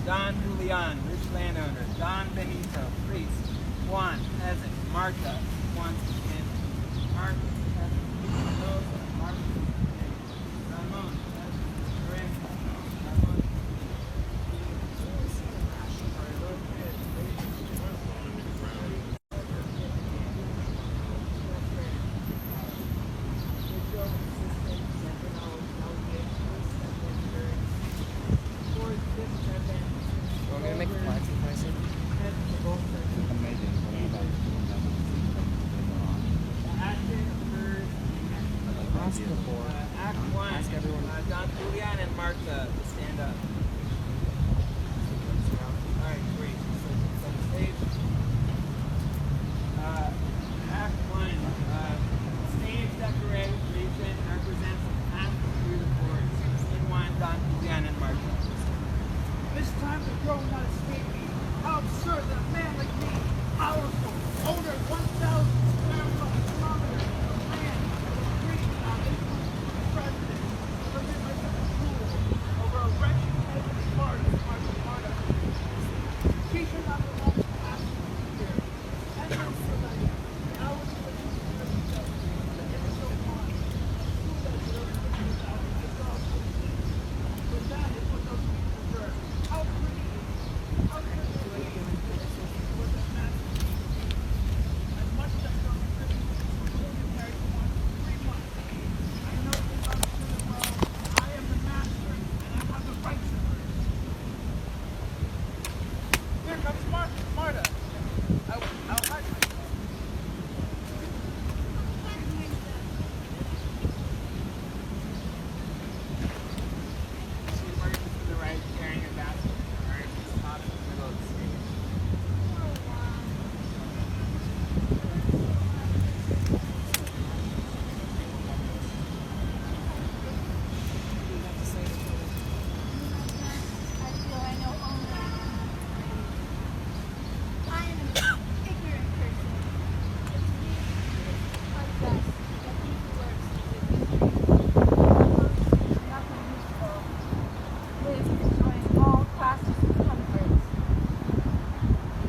Don Julian, rich landowner. Don Benito, priest. Juan, peasant. Marta, Juan's companion. Marta, peasant. Rosa, Marta's companion. Ramon, peasant. Lorenzo, Ramon. Act 1, Don Julian and Marta, stand up. Alright, great. So set the stage. Act 1, stage decoration represents the path through the forest. Scene 1, Don Julian and Marta. This time the girl will not escape me. How absurd that a man like me, powerful, owner of 1,000 square kilometers of land, great president, permit myself to rule over a wretched peasant part of Marta. She should not belong to pass here. And also that the hours of the herself, the innocent one, who that the but that is what those people deserve. How pretty, how pretty was that masterpiece. As much as I don't agree, you married for 3 months. I know this understood well. I am the master, and I have the right to her. Here comes Marta. I'll hide myself. She emerges to the right carrying a basket. Alright, she's top in the middle of the stage.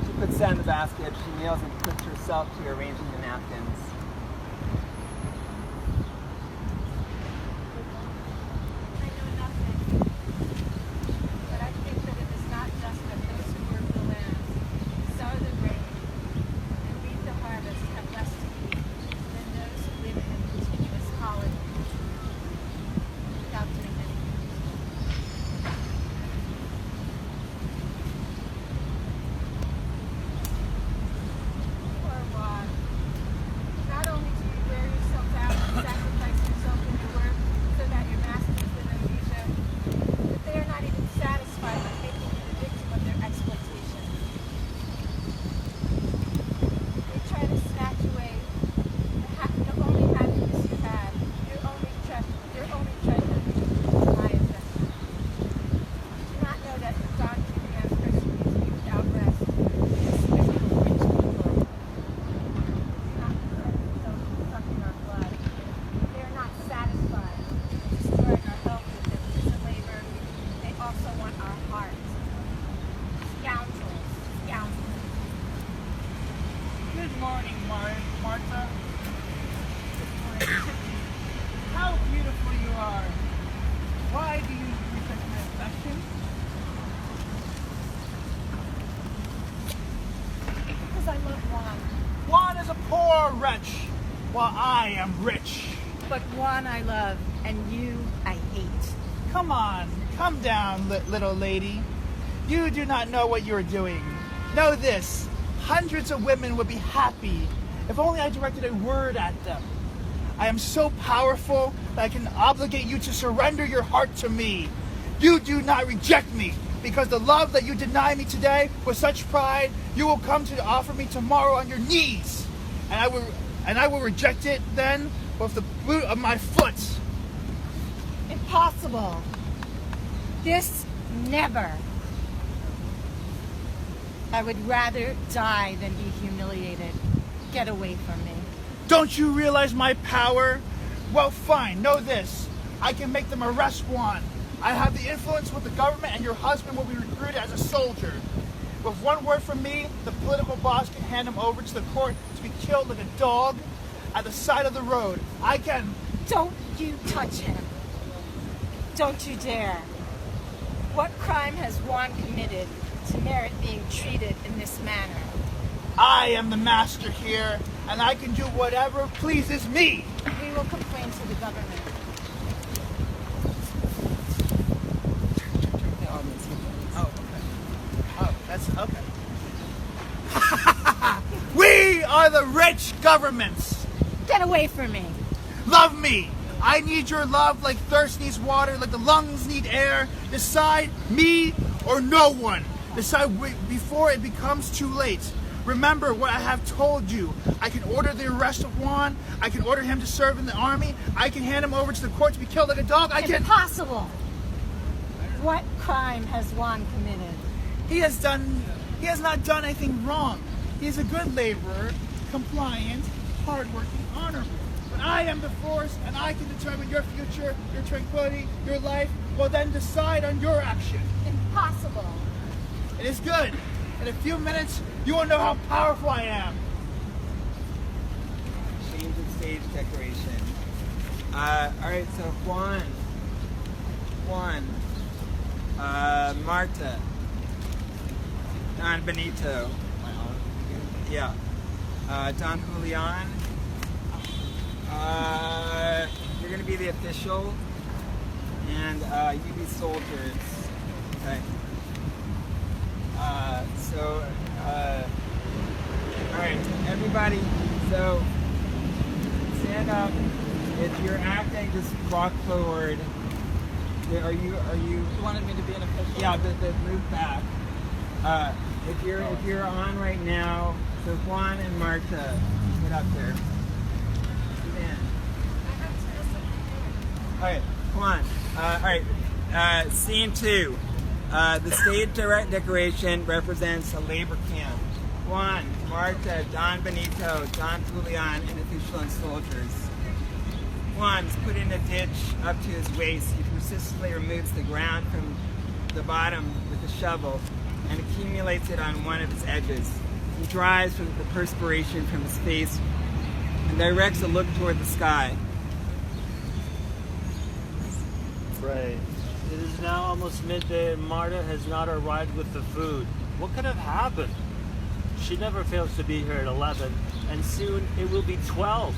She puts down the basket, she kneels and puts herself to arranging the napkins. I know nothing, but I think that it is not just that those who work the land, sow the grain, and reap the harvest have less to eat than those who live in continuous poverty without doing anything. Poor Juan. Not only do you wear yourself out and sacrifice yourself in your work so that your masters live in leisure, but they are not even satisfied with making you the victim of their exploitation. They try to snatch away the only happiness you had, your only treasure, my investment. Do you not know that Don Julian persecutes you without rest? This is rich people. Not sucking our blood. They are not satisfied with destroying our health with their prison labor. They also want our hearts. Scoundrels. Good morning, Marta. How beautiful you are. Why do you reject my affection? Because I love Juan. Juan is a poor wretch, while I am rich. But Juan I love, and you I hate. Come on, come down, little lady. You do not know what you are doing. Know this, hundreds of women would be happy if only I directed a word at them. I am so powerful that I can obligate you to surrender your heart to me. You do not reject me, because the love that you deny me today with such pride, you will come to offer me tomorrow on your knees. And I will reject it then with the boot of my foot. Impossible. This never. I would rather die than be humiliated. Get away from me. Don't you realize my power? Well, fine, know this. I can make them arrest Juan. I have the influence with the government, and your husband will be recruited as a soldier. With one word from me, the political boss can hand him over to the court to be killed like a dog at the side of the road. I can... Don't you touch him. Don't you dare. What crime has Juan committed to merit being treated in this manner? I am the master here, and I can do whatever pleases me. We will complain to the government. Oh, okay. Oh, that's okay. We are the rich governments. Get away from me. Love me. I need your love like thirst needs water, like the lungs need air. Decide me or no one. Decide before it becomes too late. Remember what I have told you. I can order the arrest of Juan. I can order him to serve in the army. I can hand him over to the court to be killed like a dog. I can... Impossible. What crime has Juan committed? He has not done anything wrong. He is a good laborer, compliant, hardworking, honorable. But I am the force, and I can determine your future, your tranquility, your life. Well, then decide on your action. Impossible. It is good. In a few minutes, you will know how powerful I am. Change of stage decoration. Alright, so Juan, Marta, Don Benito, yeah, Don Julian, you're going to be the official, and you be soldiers, okay. Alright, everybody, so stand up. If you're acting, just walk forward. Are you You wanted me to be an official? yeah, but move back. If you're on right now, so Juan and Marta, get up there. Stand. Alright, Juan. Alright, scene 2. The stage decoration represents a labor camp. Juan, Marta, Don Benito, Don Julian, and official and soldiers. Juan's put in a ditch up to his waist. He persistently removes the ground from the bottom with a shovel and accumulates it on one of its edges. He dries with the perspiration from his face and directs a look toward the sky. Right. It is now almost midday and Marta has not arrived with the food. What could have happened? She never fails to be here at 11, and soon it will be 12.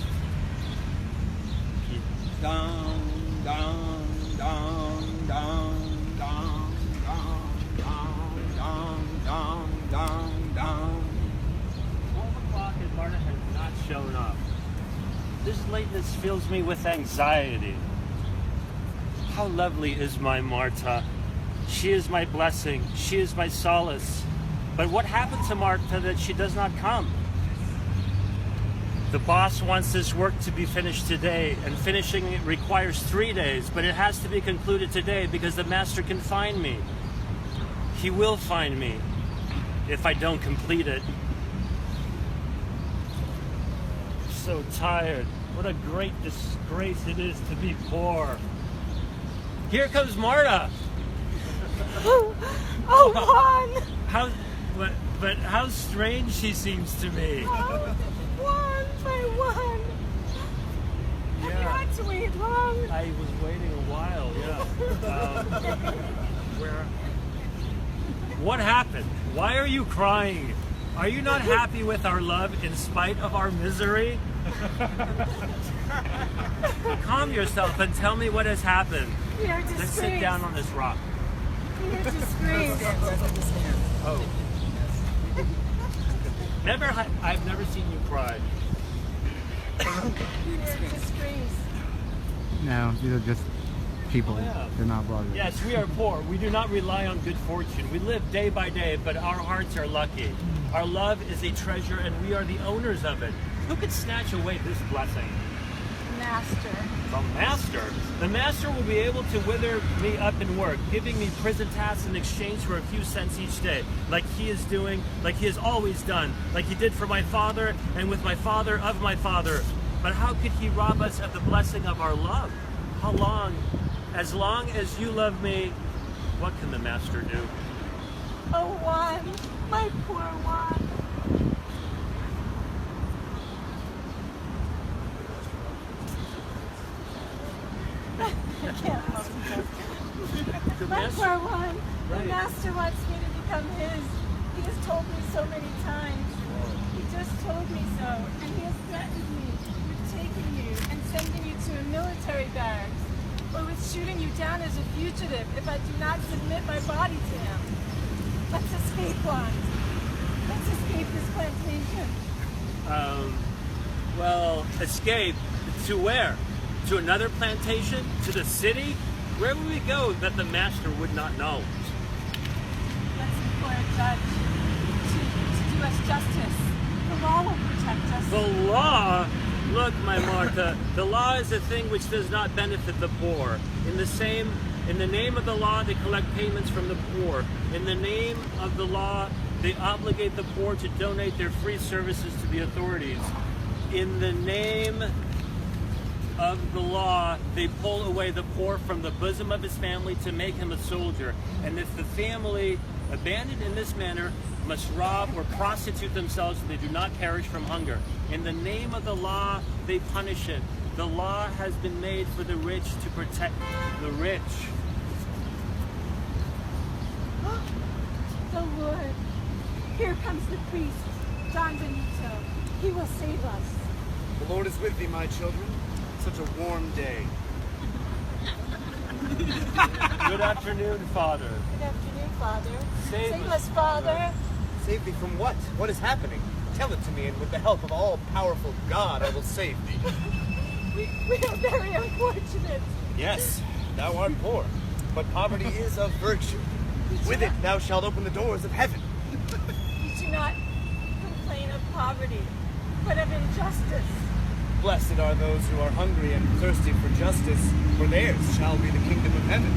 Dong, dong, dong, dong, dong, dong, dong, dong, dong, dong, dong. 12 o'clock and Marta has not shown up. This lateness fills me with anxiety. How lovely is my Marta. She is my blessing. She is my solace. But what happened to Marta that she does not come? The boss wants this work to be finished today, and finishing it requires 3 days, but it has to be concluded today because the master can find me. He will find me if I don't complete it. I'm so tired. What a great disgrace it is to be poor. Here comes Marta. Oh, Juan! But how strange she seems to me. Oh, Juan, my Juan! Have you had to wait long? I was waiting a while, yeah. What happened? Why are you crying? Are you not happy with our love in spite of our misery? Calm yourself and tell me what has happened. We are Let's disgraced. sit down on this rock. We are disgraced. Oh. I've never seen you cry. We are disgraced. No, these are just people. Yeah. They're not bloggers. Yes, we are poor. We do not rely on good fortune. We live day by day, but our hearts are lucky. Our love is a treasure, and we are the owners of it. Who could snatch away this blessing? Master. The master? The master will be able to wither me up in work, giving me prison tasks in exchange for a few cents each day, like he is doing, like he has always done, like he did for my father and with my father of my father. But how could he rob us of the blessing of our love? How long As long as you love me, what can the master do? Oh, Juan, my poor Juan. I can't help it. My poor Juan. The master wants me to become his. He has told me so many times. He just told me so. And he has threatened me with taking you and sending you to a military barracks, or with shooting you down as a fugitive if I do not submit my body to him. Let's escape, Juan. Let's escape this plantation. Well, escape to where? To another plantation? To the city? Where would we go that the master would not know? Let's employ a judge to do us justice. The law will protect us. The law? Look, my Martha, the law is a thing which does not benefit the poor. In the name of the law, they collect payments from the poor. In the name of the law, they obligate the poor to donate their free services to the authorities. In the name of the law, they pull away the poor from the bosom of his family to make him a soldier. And if the family, abandoned in this manner, must rob or prostitute themselves so they do not perish from hunger. In the name of the law, they punish it. The law has been made for the rich to protect the rich. The Lord. Here comes the priest, Don Benito. He will save us. The Lord is with thee, my children. Such a warm day. Good afternoon, Father. Good afternoon, Father. Save us, Father. Save thee from what? What is happening? Tell it to me, and with the help of all-powerful God, I will save thee. We are very unfortunate. Yes, thou art poor, but poverty is a virtue. With it thou shalt open the doors of heaven. We do not complain of poverty, but of injustice. Blessed are those who are hungry and thirsty for justice, for theirs shall be the kingdom of heaven.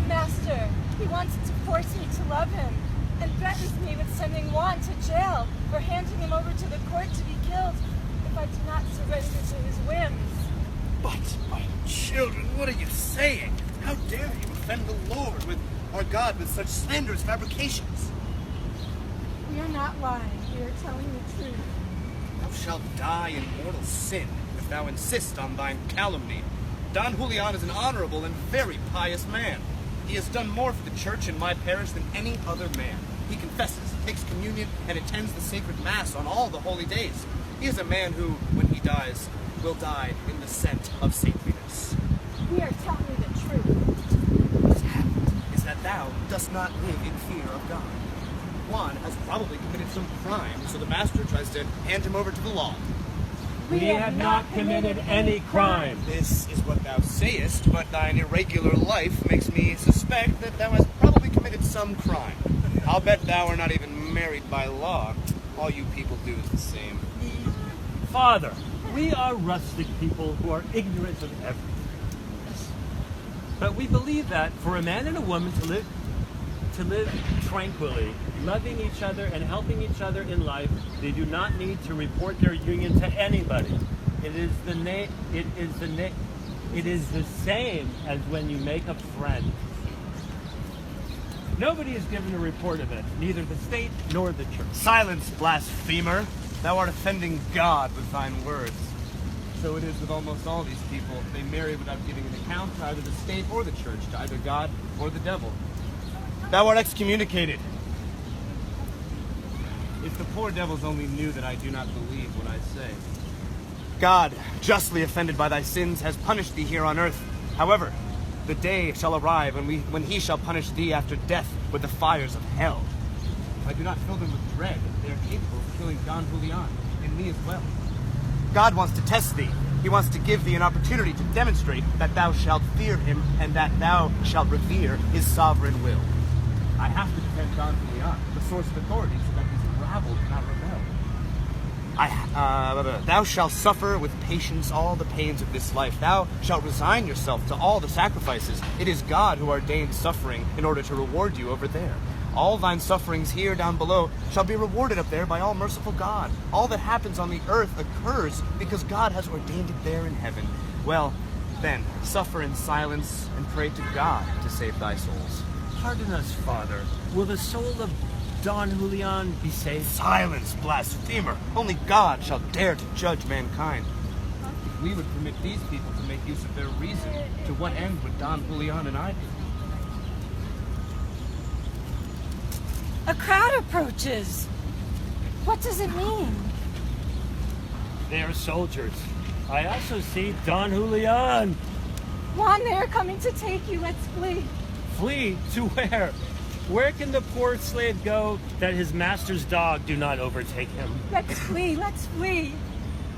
The master, he wants to force me to love him, and threatens me with sending Juan to jail or handing him over to the court to be killed if I do not surrender to his whims. But, my children, what are you saying? How dare you offend the Lord with our God with such slanderous fabrications? We are not lying. We are telling the truth. Thou shalt die in mortal sin if thou insist on thine calumny. Don Julian is an honorable and very pious man. He has done more for the church in my parish than any other man. He confesses, takes communion, and attends the sacred mass on all the holy days. He is a man who, when he dies, will die in the scent of saintliness. We are telling you the truth. What has happened is that thou dost not live in fear of God. Juan has probably committed some crime, so the master tries to hand him over to the law. We have not committed any crime. This is what thou sayest, but thine irregular life makes me suspect that thou hast probably committed some crime. I'll bet thou art not even married by law. All you people do is the same. Father, we are rustic people who are ignorant of everything. But we believe that for a man and a woman to live tranquilly, loving each other and helping each other in life, they do not need to report their union to anybody. It is the same as when you make a friend. Nobody is given a report of it, neither the state nor the church. Silence, blasphemer! Thou art offending God with thine words. So it is with almost all these people. They marry without giving an account to either the state or the church, to either God or the devil. Thou art excommunicated. If the poor devils only knew that I do not believe what I say. God, justly offended by thy sins, has punished thee here on earth. However, the day shall arrive when he shall punish thee after death with the fires of hell. If I do not fill them with dread, they are capable of killing Don Julian, and me as well. God wants to test thee. He wants to give thee an opportunity to demonstrate that thou shalt fear him and that thou shalt revere his sovereign will. I have to defend Don Julian, the source of authority, so that his rabble cannot rebel. Thou shalt suffer with patience all the pains of this life. Thou shalt resign yourself to all the sacrifices. It is God who ordained suffering in order to reward you over there. All thine sufferings here down below shall be rewarded up there by all merciful God. All that happens on the earth occurs because God has ordained it there in heaven. Well, Then suffer in silence and pray to God to save thy souls. Pardon us, Father. Will the soul of Don Julian be saved? Silence, blasphemer! Only God shall dare to judge mankind. If we would permit these people to make use of their reason, to what end would Don Julian and I be? A crowd approaches. What does it mean? They are soldiers. I also see Don Julian. Juan, they are coming to take you. Let's flee. Flee to where? Where can the poor slave go that his master's dog do not overtake him? Let's flee. Let's flee.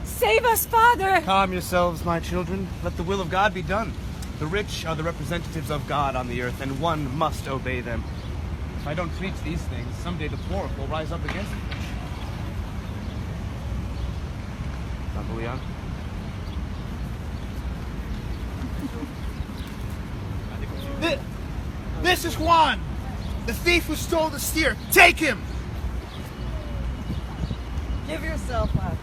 Save us, Father. Calm yourselves, my children. Let the will of God be done. The rich are the representatives of God on the earth, and one must obey them. If I don't preach these things, someday the poor will rise up against the rich. Don Julian? This is Juan, the thief who stole the steer. Take him! Give yourself up.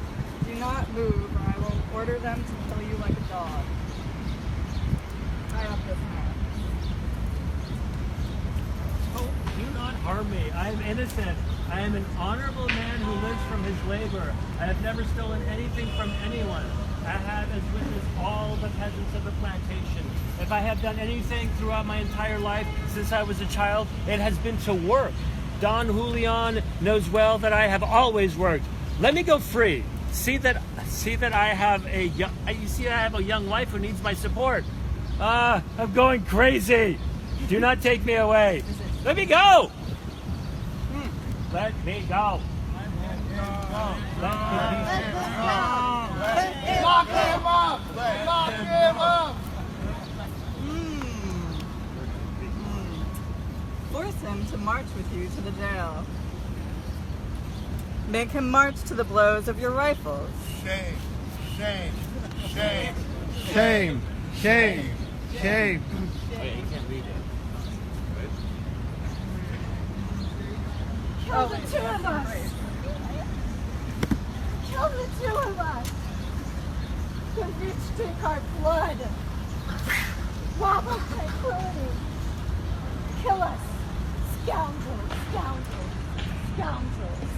Do not move, or I will order them to kill you like a dog. Tie up this man. Oh, do not harm me. I am innocent. I am an honorable man who lives from his labor. I have never stolen anything from anyone. I have as witness all the peasants of the plantation. If I have done anything throughout my entire life since I was a child, it has been to work. Don Julian knows well that I have always worked. Let me go free. See that I have a young wife who needs my support. I'm going crazy. Do not take me away. Let me go. Let me go. Lock him up! Lock him up! Force him to march with you to the jail. Make him march to the blows of your rifles. Shame, shame, shame, Shame! Shame! Shame! Wait, he can't read it. Kill the two of us. Kill the two of us. The rich drink our blood. Rob our tranquility. Kill us. Scoundrels, scoundrels, scoundrels.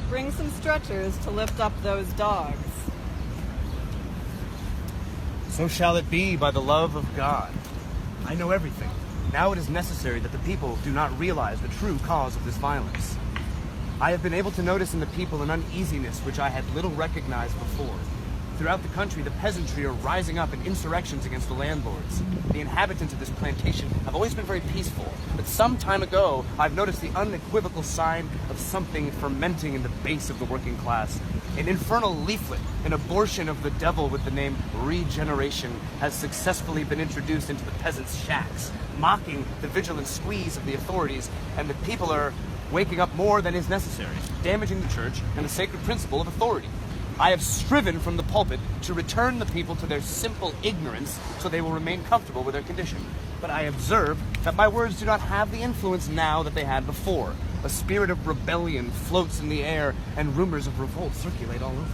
Bring some stretchers to lift up those dogs. So shall it be by the love of God. I know everything. Now it is necessary that the people do not realize the true cause of this violence. I have been able to notice in the people an uneasiness which I had little recognized before. Throughout the country, the peasantry are rising up in insurrections against the landlords. The inhabitants of this plantation have always been very peaceful, but some time ago, I've noticed the unequivocal sign of something fermenting in the base of the working class. An infernal leaflet, an abortion of the devil with the name regeneration, has successfully been introduced into the peasants' shacks, mocking the vigilant squeeze of the authorities, and the people are waking up more than is necessary, damaging the church and the sacred principle of authority. I have striven from the pulpit to return the people to their simple ignorance so they will remain comfortable with their condition. But I observe that my words do not have the influence now that they had before. A spirit of rebellion floats in the air and rumors of revolt circulate all over.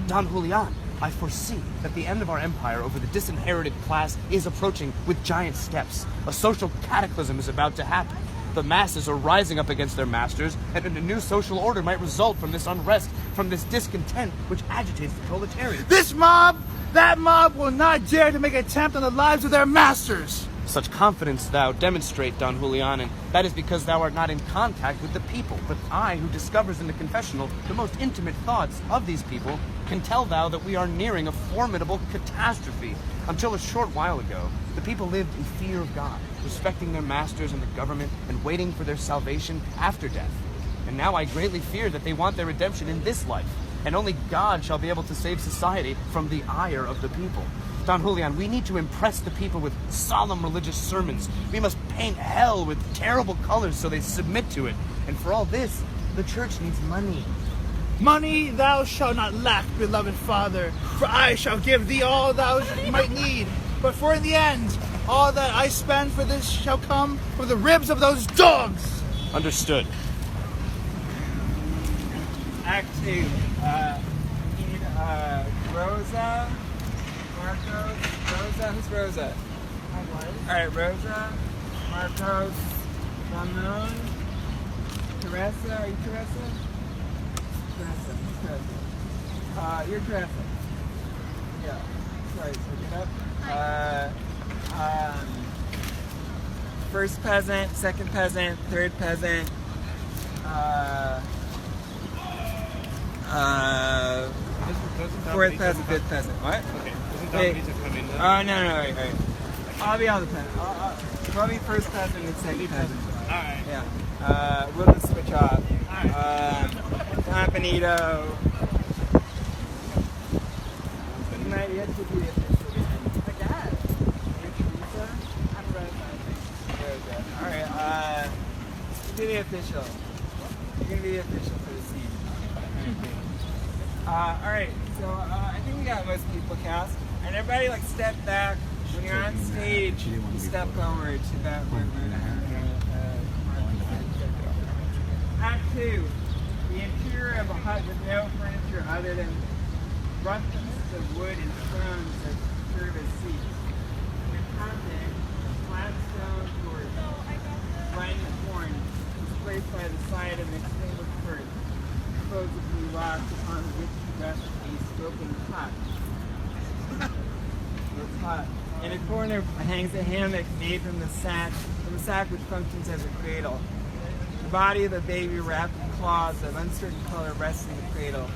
Don Julian, I foresee that the end of our empire over the disinherited class is approaching with giant steps. A social cataclysm is about to happen. The masses are rising up against their masters, and a new social order might result from this unrest, from this discontent which agitates the proletariat. This mob, that mob will not dare to make an attempt on the lives of their masters. Such confidence thou demonstrate, Don Julian, and that is because thou art not in contact with the people. But I, who discovers in the confessional the most intimate thoughts of these people, can tell thou that we are nearing a formidable catastrophe. Until a short while ago, the people lived in fear of God, respecting their masters and the government, and waiting for their salvation after death. And now I greatly fear that they want their redemption in this life, and only God shall be able to save society from the ire of the people. Don Julian, we need to impress the people with solemn religious sermons. We must paint hell with terrible colors so they submit to it. And for all this, the church needs money. Money thou shalt not lack, beloved Father, for I shall give thee all thou might need. But for in the end, all that I spend for this shall come from the ribs of those dogs. Understood. Act 2. Need Rosa, Marcos, Rosa? Who's Rosa? I was. Alright, Rosa, Marcos, Ramon, Teresa. Are you Teresa? Teresa. Who's Teresa? You're Teresa. Yeah. Sorry, so get up. First peasant, second peasant, third peasant. Fourth peasant, fifth peasant. What? Okay. Doesn't Hey. Don Benito come in? Oh, no, right. I'll be all the peasant. I'll be first peasant and second peasant. Alright. Yeah. We'll just switch off. Don Benito. You might yet to be official again. You're Teresa? I'm Rosa, I think. Rosa. Alright, do the official. You're gonna be the official for the scene. Alright, so I think we got most people cast. And everybody like step back. When you're on stage, you step forward to that where Act 2. The interior of a hut with no furniture other than ruffians of wood and stones that serve as seats. In the content, a flat stone torch, lighting corn, is placed by the side of an extinguished hearth, supposedly locked upon which rests a smoking pot. It's hot. In a corner hangs a hammock made from the sack which functions as a cradle. The body of the baby wrapped in cloths of uncertain color rests in the cradle.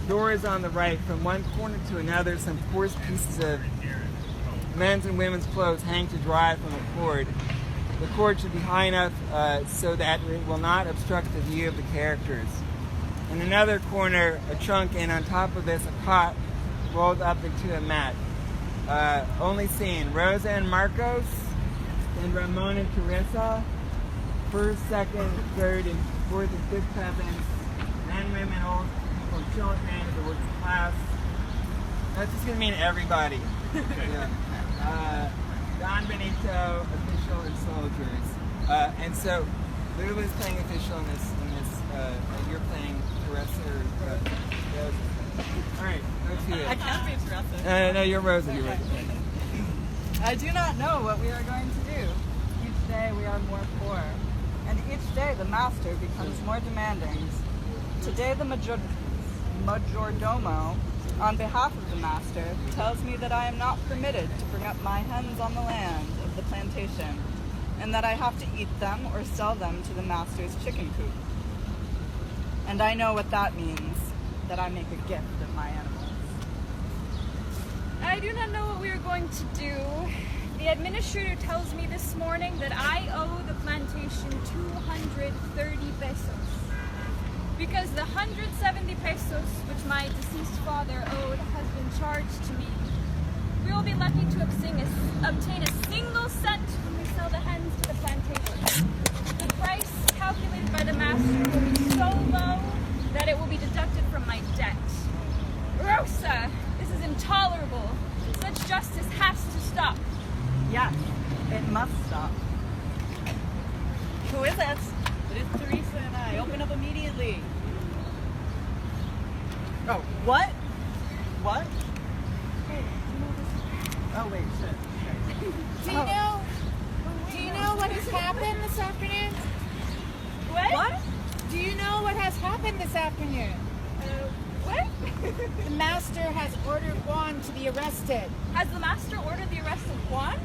Doors on the right. From one corner to another, some coarse pieces of men's and women's clothes hang to dry from a cord. The cord should be high enough so that it will not obstruct the view of the characters. In another corner, a trunk, and on top of this, a cot rolled up into a mat. Only scene: Rosa and Marcos, and Ramon and Teresa, first, second, third, and fourth and fifth peasants, men, women, old people, children, the working class. That's just gonna mean everybody. Yeah. Don Benito, official, and soldiers. And so, Lulu's playing official in this, and you're playing Teresa or Rosa. All right, let's do it. I can't be Teresa. No, you're Rosa. You're Rosa. I do not know what we are going to do. Each day we are more poor, and each day the master becomes more demanding. Today the majordomo, on behalf of the master, tells me that I am not permitted to bring up my hens on the land of the plantation, and that I have to eat them or sell them to the master's chicken coop. And I know what that means, that I make a gift of my animals. I do not know what we are going to do. The administrator tells me this morning that I owe the plantation 230 pesos. Because the 170 pesos which my deceased father owed has been charged to me. We will be lucky to obtain a single cent when we sell the hens to the plantation. The price calculated by the master will be so low that it will be deducted from my debt. Rosa, this is intolerable. Such justice has to stop. Yes, it must stop. Who is it? It is Teresa and I. Open up immediately. Oh, what? What? Oh, wait, shit. Do you know what has happened this afternoon? What? Do you know what has happened this afternoon? What? The master has ordered Juan to be arrested. Has the master ordered the arrest of Juan?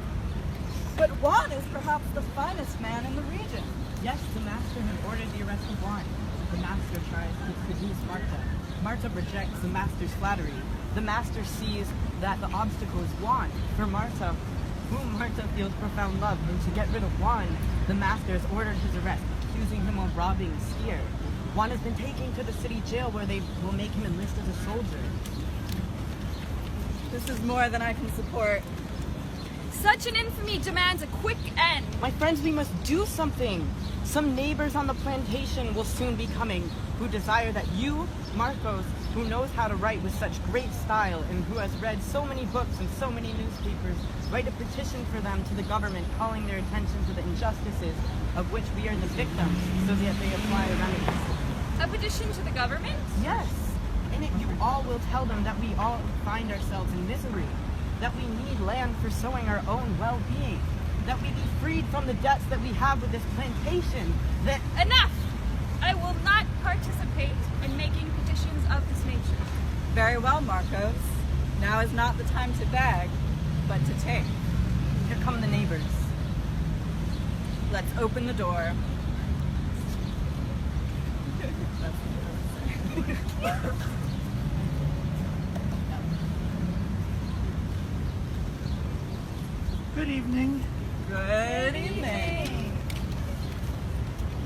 But Juan is perhaps the finest man in the region. Yes, the master had ordered the arrest of Juan. The master tries to seduce Marta. Marta rejects the master's flattery. The master sees that the obstacle is Juan. For Marta, whom Marta feels profound love, and to get rid of Juan, the master has ordered his arrest, accusing him of robbing a steer. Juan has been taken to the city jail where they will make him enlist as a soldier. This is more than I can support. Such an infamy demands a quick end. My friends, we must do something. Some neighbors on the plantation will soon be coming who desire that you, Marcos, who knows how to write with such great style and who has read so many books and so many newspapers, write a petition for them to the government calling their attention to the injustices of which we are the victims so that they apply remedies. A petition to the government? Yes. In it, you all will tell them that we all find ourselves in misery, that we need land for sowing our own well-being, that we be freed from the debts that we have with this plantation, that... Enough! I will not participate in making petitions of this nature. Very well, Marcos. Now is not the time to beg, but to take. Here come the neighbors. Let's open the door. Good evening. Good evening.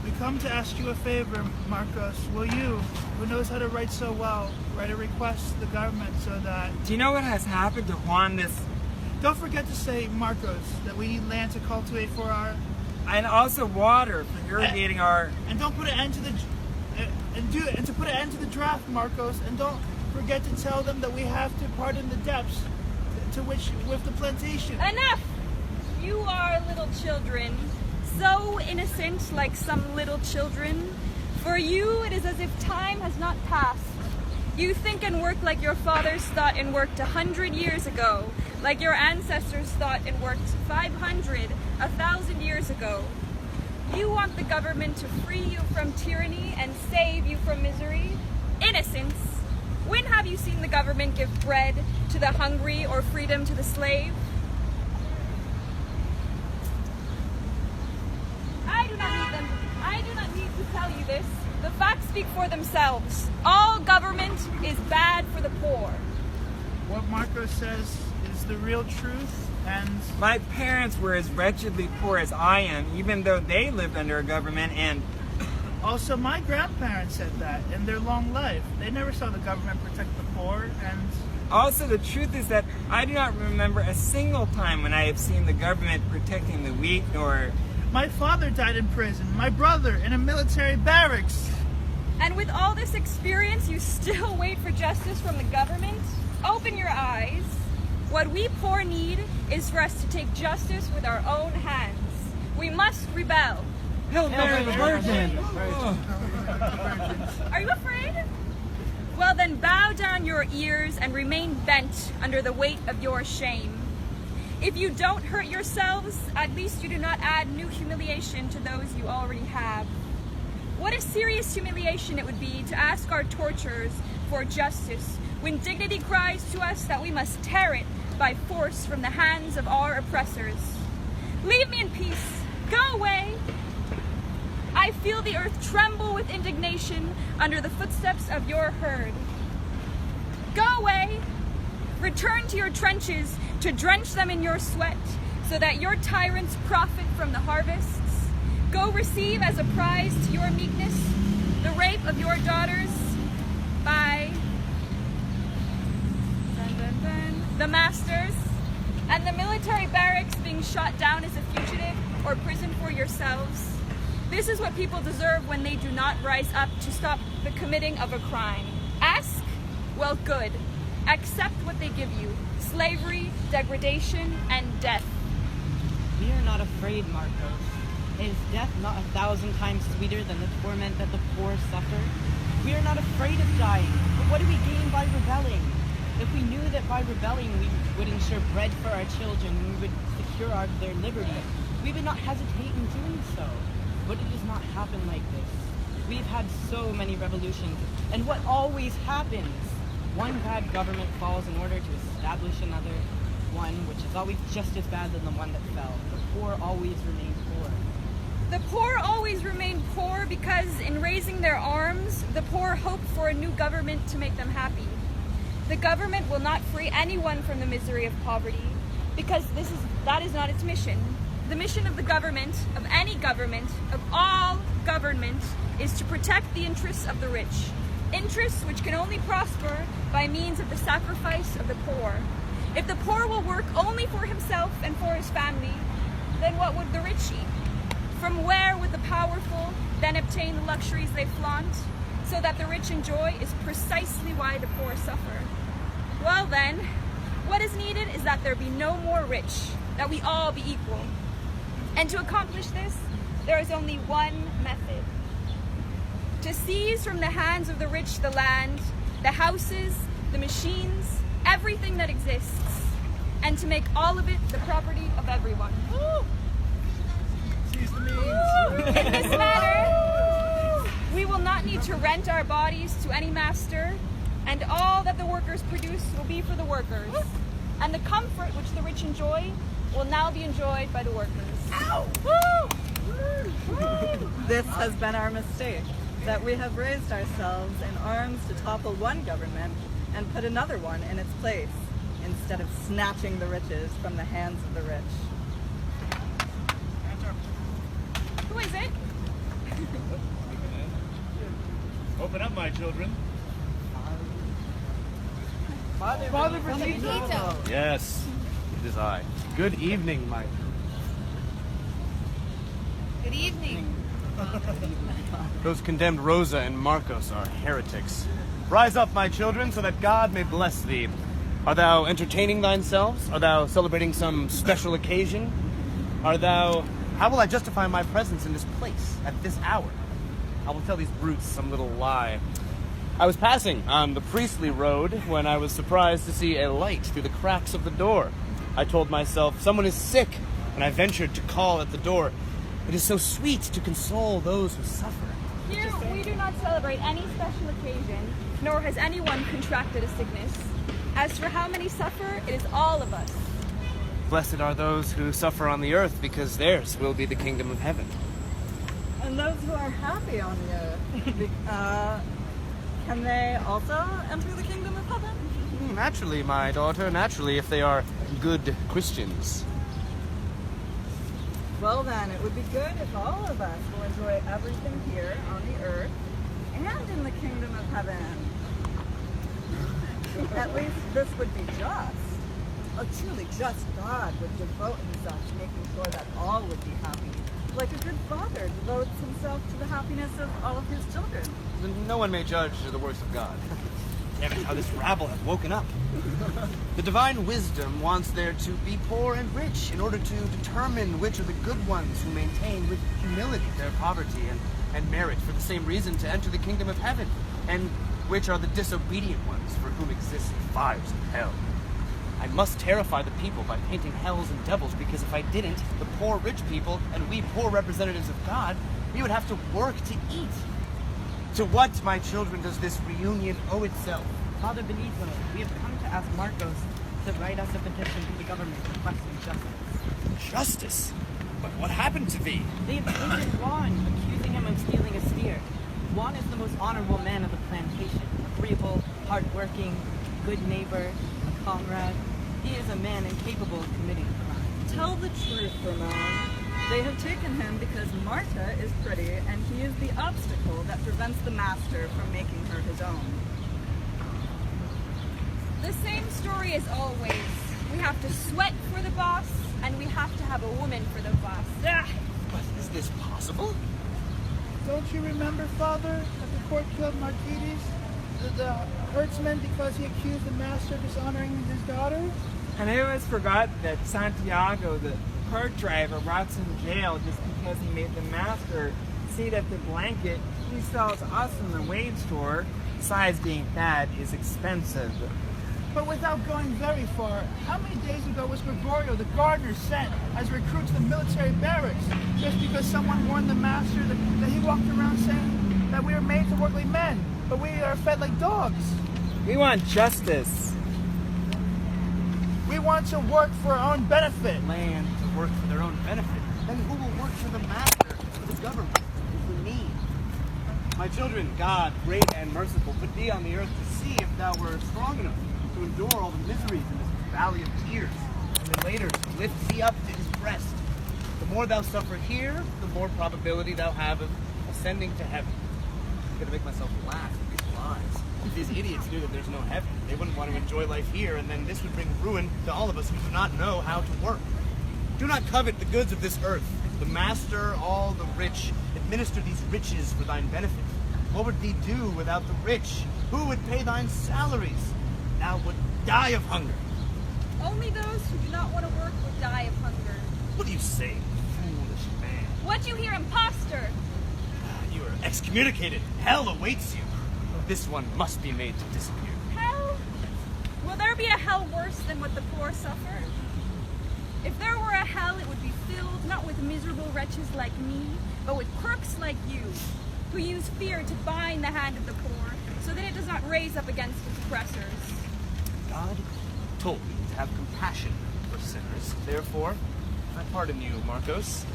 We come to ask you a favor, Marcos. Will you, who knows how to write so well, write a request to the government so that... Do you know what has happened to Juan this... Don't forget to say, Marcos, that we need land to cultivate for our... And also water for irrigating our... And don't put an end to the... And to put an end to the draft, Marcos. And don't forget to tell them that we have to pardon the debts to which with the plantation. Enough! You are little children, so innocent like some little children. For you, it is as if time has not passed. You think and work like your fathers thought and worked 100 years ago, like your ancestors thought and worked 500, 1,000 years ago. You want the government to free you from tyranny and save you from misery? Innocence! When have you seen the government give bread to the hungry or freedom to the slave? I do not need to tell you this. The facts speak for themselves. All government is bad for the poor. What Marcos says is the real truth, and... My parents were as wretchedly poor as I am, even though they lived under a government, and... Also, my grandparents said that in their long life. They never saw the government protect the poor, and... Also, the truth is that I do not remember a single time when I have seen the government protecting the weak, nor... My father died in prison, my brother in a military barracks. And with all this experience, you still wait for justice from the government? Open your eyes. What we poor need is for us to take justice with our own hands. We must rebel. Hail Mary the Virgin! Are you afraid? Well then bow down your ears and remain bent under the weight of your shame. If you don't hurt yourselves, at least you do not add new humiliation to those you already have. What a serious humiliation it would be to ask our torturers for justice when dignity cries to us that we must tear it by force from the hands of our oppressors. Leave me in peace. Go away. I feel the earth tremble with indignation under the footsteps of your herd. Go away. Return to your trenches to drench them in your sweat so that your tyrants profit from the harvests. Go receive as a prize to your meekness the rape of your daughters by the masters, and the military barracks being shot down as a fugitive or prison for yourselves. This is what people deserve when they do not rise up to stop the committing of a crime. Ask? Well, good. Accept what they give you. Slavery, degradation, and death. We are not afraid, Marcos. Is death not 1,000 times sweeter than the torment that the poor suffer? We are not afraid of dying, but what do we gain by rebelling? If we knew that by rebelling we would ensure bread for our children, we would secure their liberty, we would not hesitate in doing so. But it does not happen like this. We've had so many revolutions, and what always happens? One bad government falls in order to establish another, one which is always just as bad than the one that fell. The poor always remain poor. The poor always remain poor because in raising their arms, the poor hope for a new government to make them happy. The government will not free anyone from the misery of poverty because that is not its mission. The mission of the government, of any government, of all government, is to protect the interests of the rich. Interests which can only prosper by means of the sacrifice of the poor. If the poor will work only for himself and for his family, then what would the rich eat? From where would the powerful then obtain the luxuries they flaunt? So that the rich enjoy is precisely why the poor suffer. Well then, what is needed is that there be no more rich, that we all be equal. And to accomplish this, there is only one method. To seize from the hands of the rich the land, the houses, the machines, everything that exists. and to make all of it the property of everyone. In this manner, we will not need to rent our bodies to any master, and all that the workers produce will be for the workers. And the comfort which the rich enjoy will now be enjoyed by the workers. This has been our mistake, that we have raised ourselves in arms to topple one government and put another one in its place, instead of snatching the riches from the hands of the rich. Who is it? Open up, my children. Father Benito. Yes, it is I. Good evening, my... Good evening. Those condemned Rosa and Marcos are heretics. Rise up, my children, so that God may bless thee. Art thou entertaining thyself? Art thou celebrating some special occasion? Art thou... How will I justify my presence in this place at this hour? I will tell these brutes some little lie. I was passing on the Priestley Road when I was surprised to see a light through the cracks of the door. I told myself, someone is sick, and I ventured to call at the door. It is so sweet to console those who suffer. Here we do not celebrate any special occasion, nor has anyone contracted a sickness. As for how many suffer, it is all of us. Blessed are those who suffer on the earth, because theirs will be the kingdom of heaven. And those who are happy on the earth, can they also enter the kingdom of heaven? Naturally, my daughter, naturally, if they are good Christians. Well then, it would be good if all of us will enjoy everything here on the earth and in the kingdom of heaven. At least this would be just. A truly just God would devote himself to making sure that all would be happy, like a good father devotes himself to the happiness of all of his children. Then no one may judge the works of God. Damn it, how this rabble have woken up. The divine wisdom wants there to be poor and rich in order to determine which are the good ones who maintain with humility their poverty and merit for the same reason to enter the kingdom of heaven, and which are the disobedient ones for whom exist the fires of hell. I must terrify the people by painting hells and devils, because if I didn't, the poor rich people and we poor representatives of God, we would have to work to eat. To what, my children, does this reunion owe itself? Father Benito, we have come to ask Marcos to write us a petition to the government requesting justice. Justice? But what happened to thee? They have taken Juan, accusing him of stealing a steer. Juan is the most honorable man of the plantation. Agreeable, hardworking, good neighbor, a comrade. He is a man incapable of committing a crime. Tell the truth, Ramon. They have taken him because Marta is pretty, and he is the obstacle that prevents the master from making her his own. The same story as always. We have to sweat for the boss, and we have to have a woman for the boss. Ah! But is this possible? Don't you remember, Father, that the court killed Marquides, the herdsman, because he accused the master of dishonoring his daughter? And I always forgot that Santiago, the cart driver, rots in jail just because he made the master see that the blanket he sells us in the wage store, besides being bad, is expensive. But without going very far, how many days ago was Gregorio, the gardener, sent as a recruit to the military barracks just because someone warned the master that he walked around saying that we are made to work like men, but we are fed like dogs? We want justice. We want to work for our own benefit. Land to work for their own benefit. Then who will work for the master, for the government, for me? My children, God, great and merciful, put thee on the earth to see if thou were strong enough to endure all the miseries in this valley of tears, and then later to lift thee up to his breast. The more thou suffer here, the more probability thou have of ascending to heaven. I'm gonna make myself laugh at these lies. If these idiots knew that there's no heaven, they wouldn't want to enjoy life here, and then this would bring ruin to all of us who do not know how to work. Do not covet the goods of this earth. The master, all the rich, administer these riches for thine benefit. What would thee do without the rich? Who would pay thine salaries? Thou would die of hunger. Only those who do not want to work will die of hunger. What do you say, foolish man? What do you hear, imposter? You are excommunicated. Hell awaits you. This one must be made to disappear. Hell? Will there be a hell worse than what the poor suffer? If there were a hell, it would be filled not with miserable wretches like me, but with crooks like you, who use fear to bind the hand of the poor, so that it does not raise up against its oppressors. God told me to have compassion for sinners. Therefore, I pardon you, Marcos.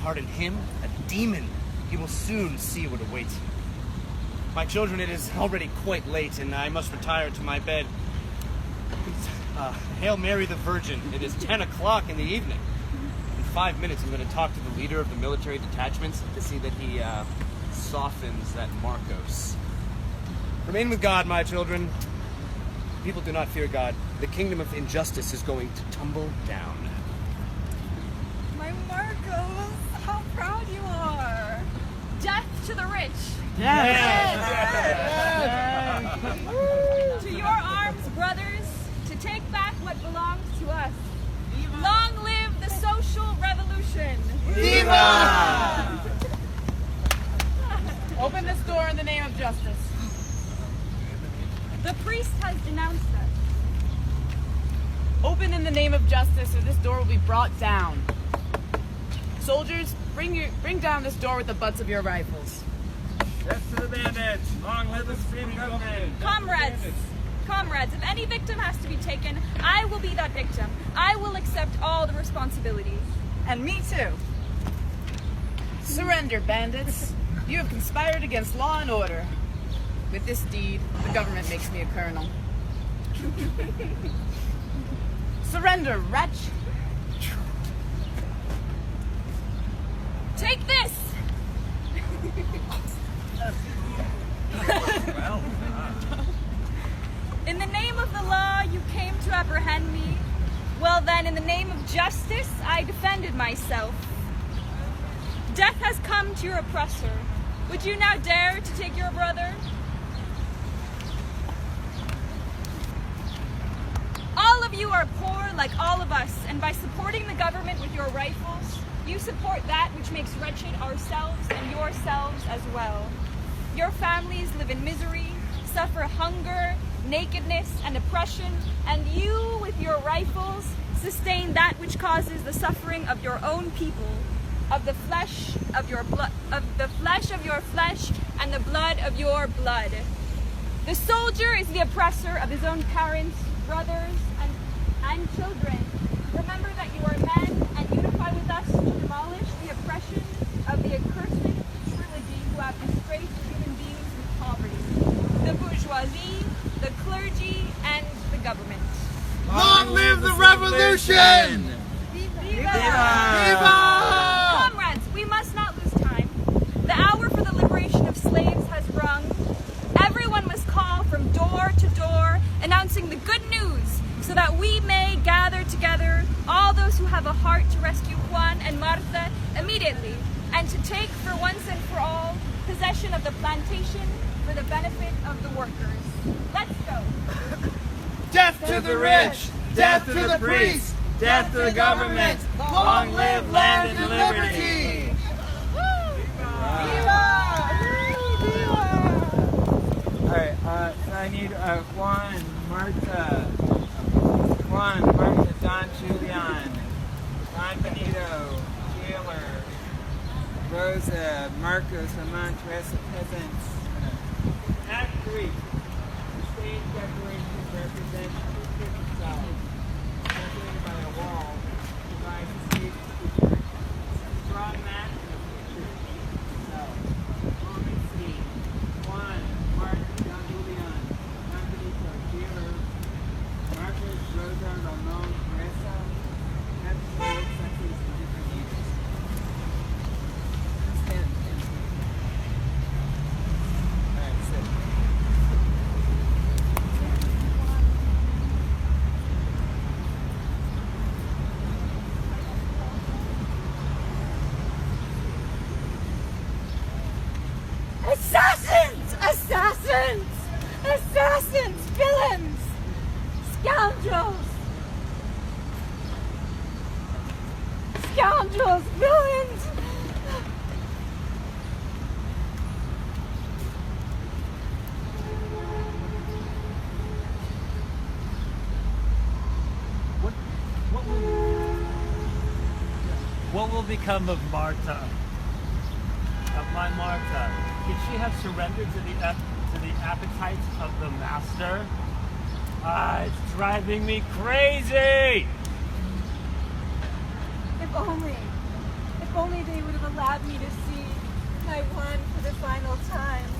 Pardon him, a demon. He will soon see what awaits him. My children, it is already quite late, and I must retire to my bed. Hail Mary the Virgin. It is 10 o'clock in the evening. In 5 minutes, I'm going to talk to the leader of the military detachments to see that he softens that Marcos. Remain with God, my children. People do not fear God. The kingdom of injustice is going to tumble down. My Marcos, how proud you are. Death to the rich. To your arms, brothers, to take back what belongs to us. Long live the social revolution. Viva! Open this door in the name of justice. The priest has denounced us. Open in the name of justice, or this door will be brought down. Soldiers, bring down this door with the butts of your rifles. Death to the bandits! Long live the supreme government! Comrades, if any victim has to be taken, I will be that victim. I will accept all the responsibilities. And me too. Surrender, bandits. You have conspired against law and order. With this deed, the government makes me a colonel. Surrender, wretch. Take this! In the name of the law, you came to apprehend me. Well then, in the name of justice, I defended myself. Death has come to your oppressor. Would you now dare to take your brother? All of you are poor like all of us, and by supporting the government with your rifles, you support that which makes wretched ourselves and yourselves as well. Your families live in misery, suffer hunger, nakedness, and oppression, and you, with your rifles, sustain that which causes the suffering of your own people, of the flesh of your blood, of the flesh of your flesh, and the blood of your blood. The soldier is the oppressor of his own parents, brothers, and children. Remember that you are men, and unify with us to demolish the oppression of the accursed trilogy who have disgraced human beings with poverty. The bourgeoisie, the clergy, and the government. Long live the revolution! Viva! Comrades, we must not lose time. The hour for the liberation of slaves has rung. Everyone must call from door to door, announcing the good news, so that we may gather together all those who have a heart to rescue Juan and Marta immediately, and to take for once and for all possession of the plantation for the benefit of the workers. Let's go. Death to the rich! Death to the priest! Death to the government! Long live land and liberty! Alright, so I need Juan, Marta, Don Julian, Don Benito, Taylor, Rosa, Marcos, Amon, Teresa, peasants. Act 3. The stage decorations represent two different sides, separated by a wall, provides a stage feature. Strong mat and a picture. So, moment scene. Juan, Marta, Don Julian, Don Benito, Taylor, Marcos, Rosa, Ramon, Teresa. Have the stage sexes in different years. Stand. Alright, sit. Assassins! Assassins! Assassins! Villains! Scoundrels! Scoundrels! Villains! become of Marta? Of my Marta? Could she have surrendered to the appetites of the master? Ah, it's driving me crazy! If only they would have allowed me to see my one for the final time.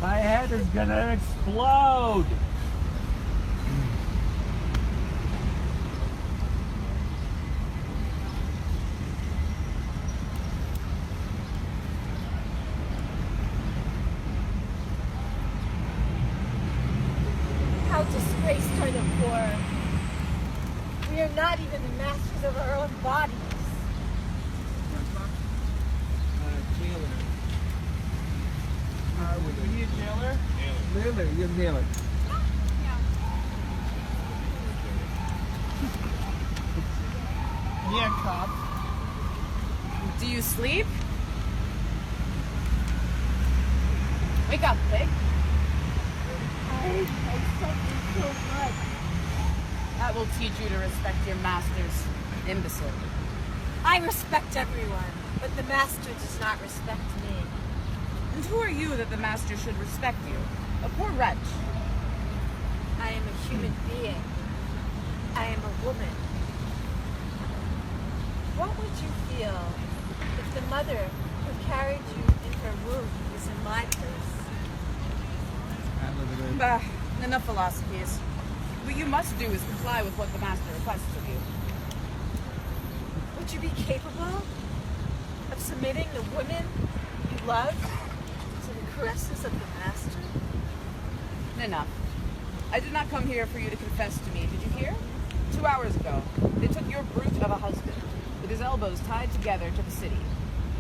My head is gonna explode! How disgraced are the poor. We are not even the masters of our own bodies. Jailer. Would you be a jailer? Jailer, you're jailer. Yeah, cop. Do you sleep? Wake up, pig. I suffer so much. That will teach you to respect your masters, imbecile. I respect everyone, but the master does not respect me. And who are you that the master should respect you? A poor wretch. I am a human being. I am a woman. What would you feel if the mother who carried you in her womb was in my place? Bah, enough philosophies. What you must do is comply with what the master requests of you. Would you be capable of submitting the women you love to the caresses of the master? Enough. I did not come here for you to confess to me, did you hear? 2 hours ago, they took your brute of a husband, with his elbows tied together to the city.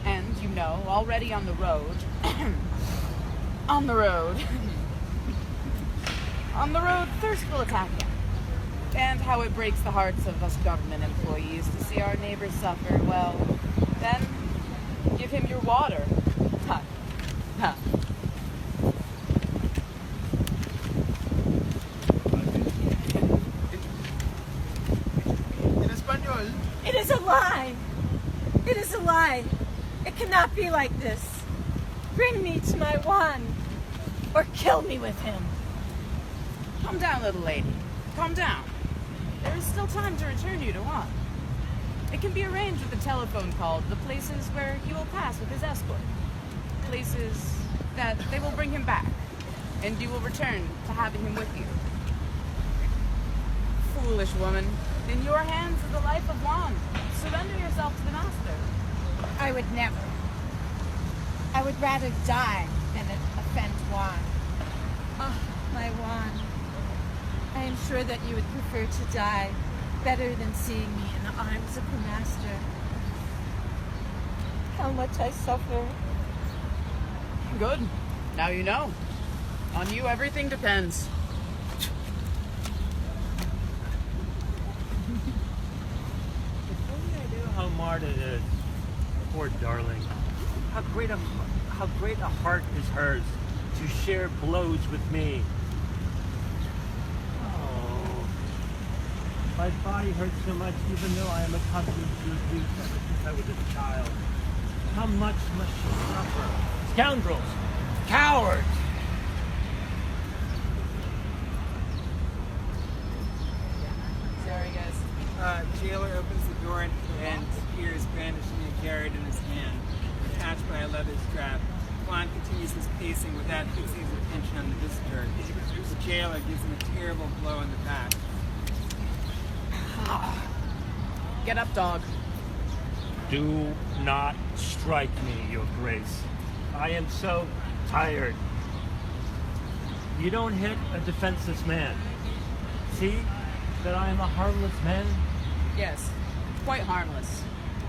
And, you know, already on the road... on the road, thirst will attack him. And how it breaks the hearts of us government employees to see our neighbors suffer. Well, then, give him your water. Ha. Ha. In Espanol. It is a lie! It is a lie! It cannot be like this. Bring me to my Juan, or kill me with him. Calm down, little lady. Calm down. There is still time to return you to Juan. It can be arranged with a telephone call to the places where he will pass with his escort. Places that they will bring him back, and you will return to having him with you. Foolish woman. In your hands is the life of Juan. Surrender yourself to the master. I would never. I would rather die than offend Juan. Oh, my Juan. I am sure that you would prefer to die better than seeing me in the arms of the master. How much I suffer. Good. Now you know. On you, everything depends. If only I knew how Marta is. Poor darling. How great a heart is hers to share blows with me. Oh, my body hurts so much, even though I am accustomed to abuse ever since I was a child. How much must she suffer? Scoundrels! Cowards! Sorry, guys. Jailer opens the door and appears brandishing a carrot in his hand, attached by a leather strap. Juan continues his pacing without fixing his attention on the visitor. The jailer gives him a terrible blow in the back. Get up, dog. Do not strike me, Your Grace. I am so tired. You don't hit a defenseless man. See that I am a harmless man? Yes, quite harmless.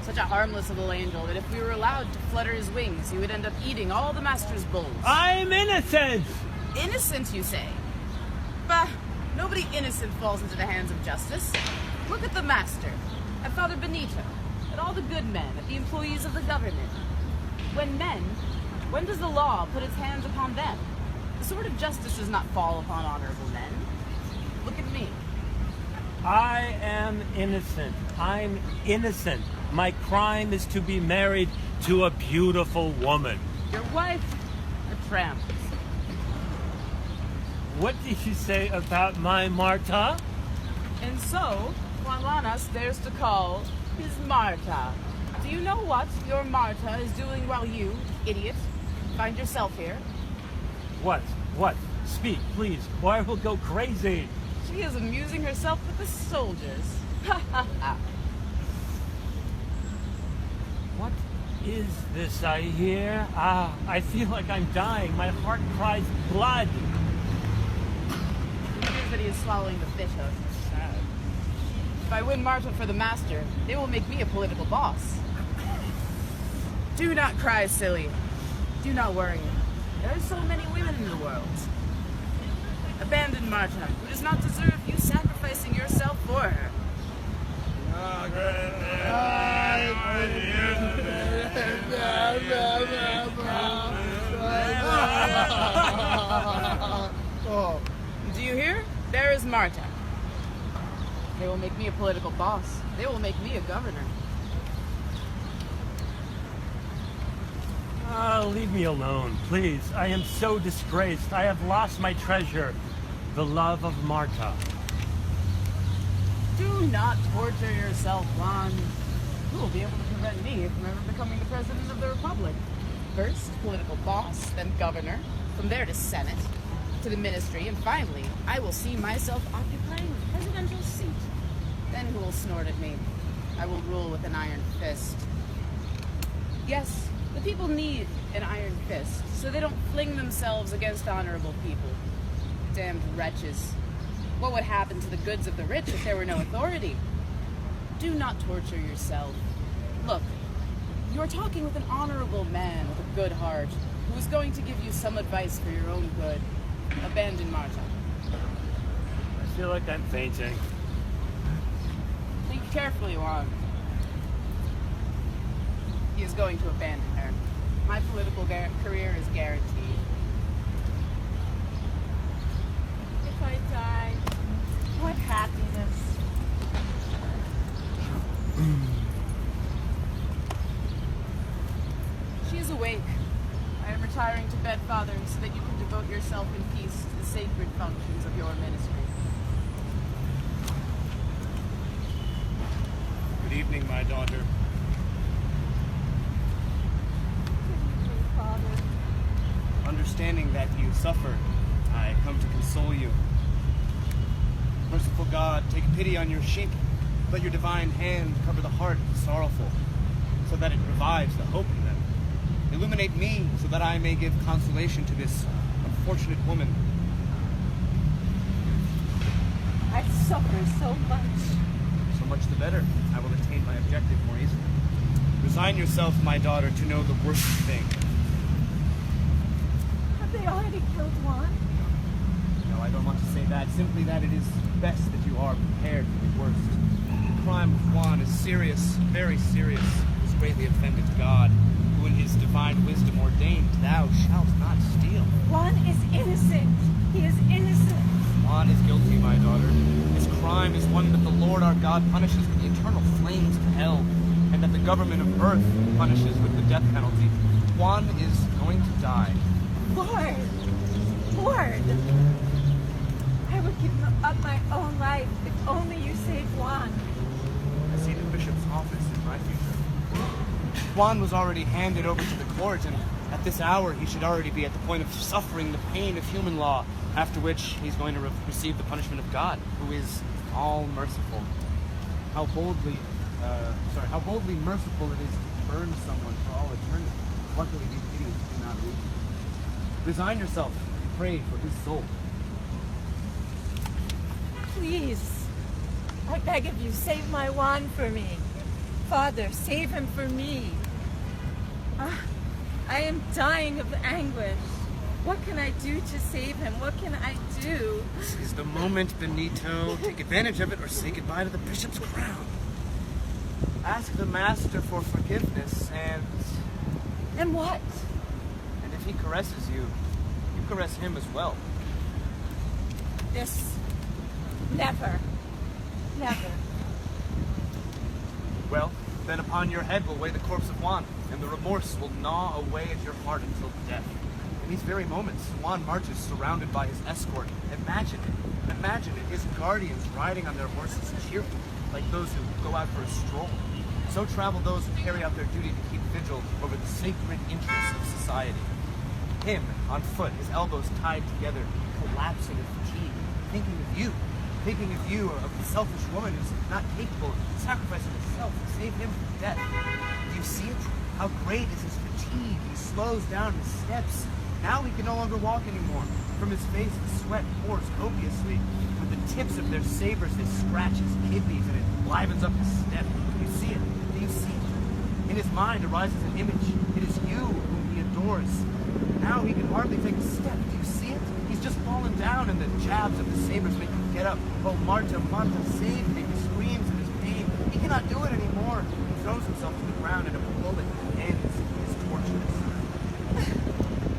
Such a harmless little angel that if we were allowed to flutter his wings, he would end up eating all the master's bulls. I'm innocent! Innocent, you say? Bah, nobody innocent falls into the hands of justice. Look at the master, at Father Benito, at all the good men, at the employees of the government. When does the law put its hands upon them? The sword of justice does not fall upon honorable men. Look at me. I am innocent. I'm innocent. My crime is to be married to a beautiful woman. Your wife, a tramp. What did you say about my Marta? And so, Juan Lanas dares to call his Marta. Do you know what your Marta is doing while you, idiot, find yourself here? What? What? Speak, please, or I will go crazy. She is amusing herself with the soldiers. Ha ha ha. What is this I hear? Ah, I feel like I'm dying. My heart cries blood. It appears that he is swallowing the fish hook. Sad. If I win Marta for the master, they will make me a political boss. Do not cry, silly. Do not worry. There are so many women in the world. Abandon Marta, who does not deserve you sacrificing yourself for her. Do you hear? There is Marta. They will make me a political boss. They will make me a governor. Leave me alone, please. I am so disgraced. I have lost my treasure, the love of Marta. Do not torture yourself, Juan. You will be able to prevent me from ever becoming the president of the republic. First, political boss, then governor, from there to Senate, to the ministry, and finally, I will see myself occupying the presidential seat. Then who will snort at me? I will rule with an iron fist. Yes, the people need an iron fist, so they don't fling themselves against honorable people. Damned wretches. What would happen to the goods of the rich if there were no authority? Do not torture yourself. Look, you're talking with an honorable man with a good heart, who is going to give you some advice for your own good. Abandon Marta. I feel like I'm fainting. Think carefully, Juan. He is going to abandon her. My political career is guaranteed. If I die, what happiness. She is awake. I am retiring to bed, Father, so that you can devote yourself in peace to the sacred functions of your ministry. Good evening, my daughter. Father. Understanding that you suffer, I come to console you. Merciful God, take pity on your sheep. Let your divine hand cover the heart of the sorrowful, so that it revives the hope in them. Illuminate me, so that I may give consolation to this unfortunate woman. I suffer so much. So much the better. I will attain my objective more easily. Resign yourself, my daughter, to know the worst thing. Have they already killed Juan? No, I don't want to say that. Simply that it is best that you are prepared for the worst. The crime of Juan is serious, very serious. It has greatly offended God, who in his divine wisdom ordained, thou shalt not steal. Juan is innocent. He is innocent. Juan is guilty, my daughter. His crime is one that the Lord our God punishes with the eternal flames of hell, and that the government of earth punishes with the death penalty. Juan is going to die. Lord. Lord. I would give up my own life if only you saved Juan. I see the bishop's office in my future. Juan was already handed over to the court, and at this hour he should already be at the point of suffering the pain of human law, after which he's going to receive the punishment of God, who is all merciful. How boldly merciful it is to burn someone for all eternity. Luckily, these idiots do not read. Resign yourself and pray for his soul. Please. I beg of you, save my Juan for me. Father, save him for me. I am dying of anguish. What can I do to save him? What can I do? This is the moment, Benito. Take advantage of it or say goodbye to the bishop's crown. Ask the master for forgiveness, and what? And if he caresses you, you caress him as well. This. Never. Never. Well, then upon your head will weigh the corpse of Juan, and the remorse will gnaw away at your heart until death. In these very moments, Juan marches surrounded by his escort. Imagine it, his guardians riding on their horses cheerful, like those who go out for a stroll. So travel those who carry out their duty to keep vigil over the sacred interests of society. Him, on foot, his elbows tied together, collapsing in fatigue, thinking of you, of the selfish woman who's not capable of sacrificing herself to save him from death. Do you see it? How great is his fatigue? He slows down his steps. Now he can no longer walk anymore. From his face, the sweat pours copiously. With the tips of their sabers, they scratch his kidneys, and it livens up his step. Do you see it? Do you see it? In his mind arises an image. It is you whom he adores. Now he can hardly take a step. Do you see it? He's just fallen down, and the jabs of the sabers make him get up. Oh, Marta, save me! He screams in his pain. He cannot do it anymore. He throws himself to the ground, and a bullet ends his torturous.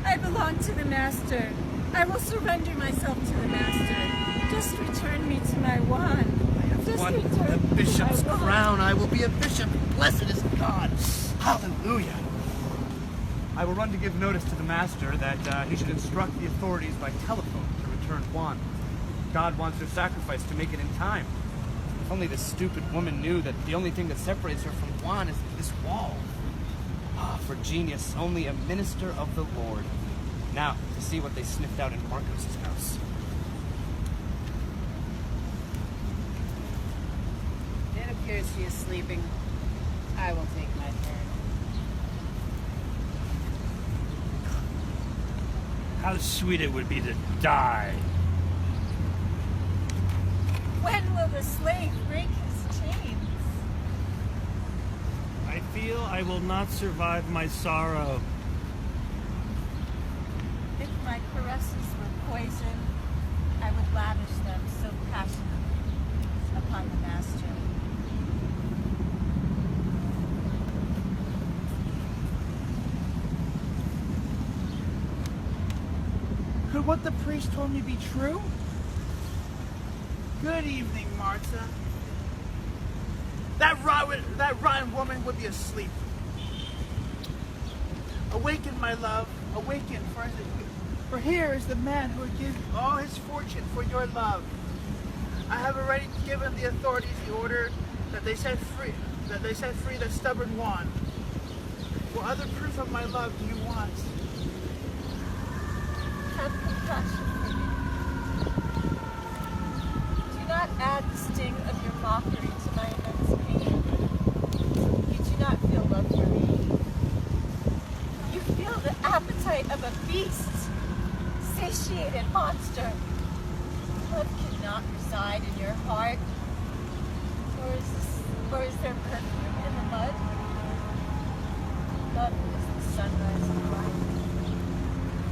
I belong to the Master. I will surrender myself to the Master. Just return me to my wand. I have won the bishop's crown. I will be a bishop. Blessed is God. Hallelujah. I will run to give notice to the Master that he should instruct the authorities by telephone to return Juan. God wants her sacrifice to make it in time. If only this stupid woman knew that the only thing that separates her from Juan is this wall. Ah, for genius, only a minister of the Lord. Now, to see what they sniffed out in Marcos's house. It appears he is sleeping. I will take my turn. How sweet it would be to die. When will the slave break his chains? I feel I will not survive my sorrow. If my caresses were poison, I would lavish them so passionately upon the Master. Could what the priest told me be true? Good evening, Marta. That rotten woman would be asleep. Awaken, my love, awaken, for here is the man who would give all his fortune for your love. I have already given the authorities the order that they set free the stubborn Juan. What other proof of my love do you want? Have compassion for me. Do not add the sting of your mockery to my immense pain. You do not feel love for me. You feel the appetite of a beast, satiated monster. Love cannot reside in your heart. Or is there perfume in the mud? Love is the sunrise of life.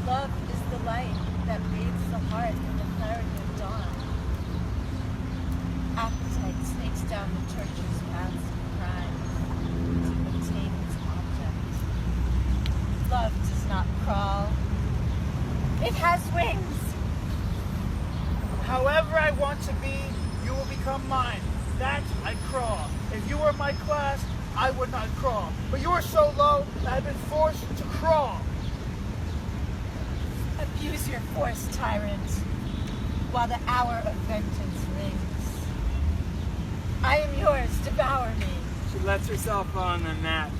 Love is the light that bathes the heart in the clarity of dawn. Appetite snakes down the tortuous paths of crime to obtain its object. Love does not crawl. It has wings. However I want to be, you will become mine. That I crawl. If you were my class, I would not crawl. But you are so low that I've been forced to crawl. Abuse your force, tyrant, while the hour of vengeance rings. I am yours, devour me. She lets herself fall on the mat.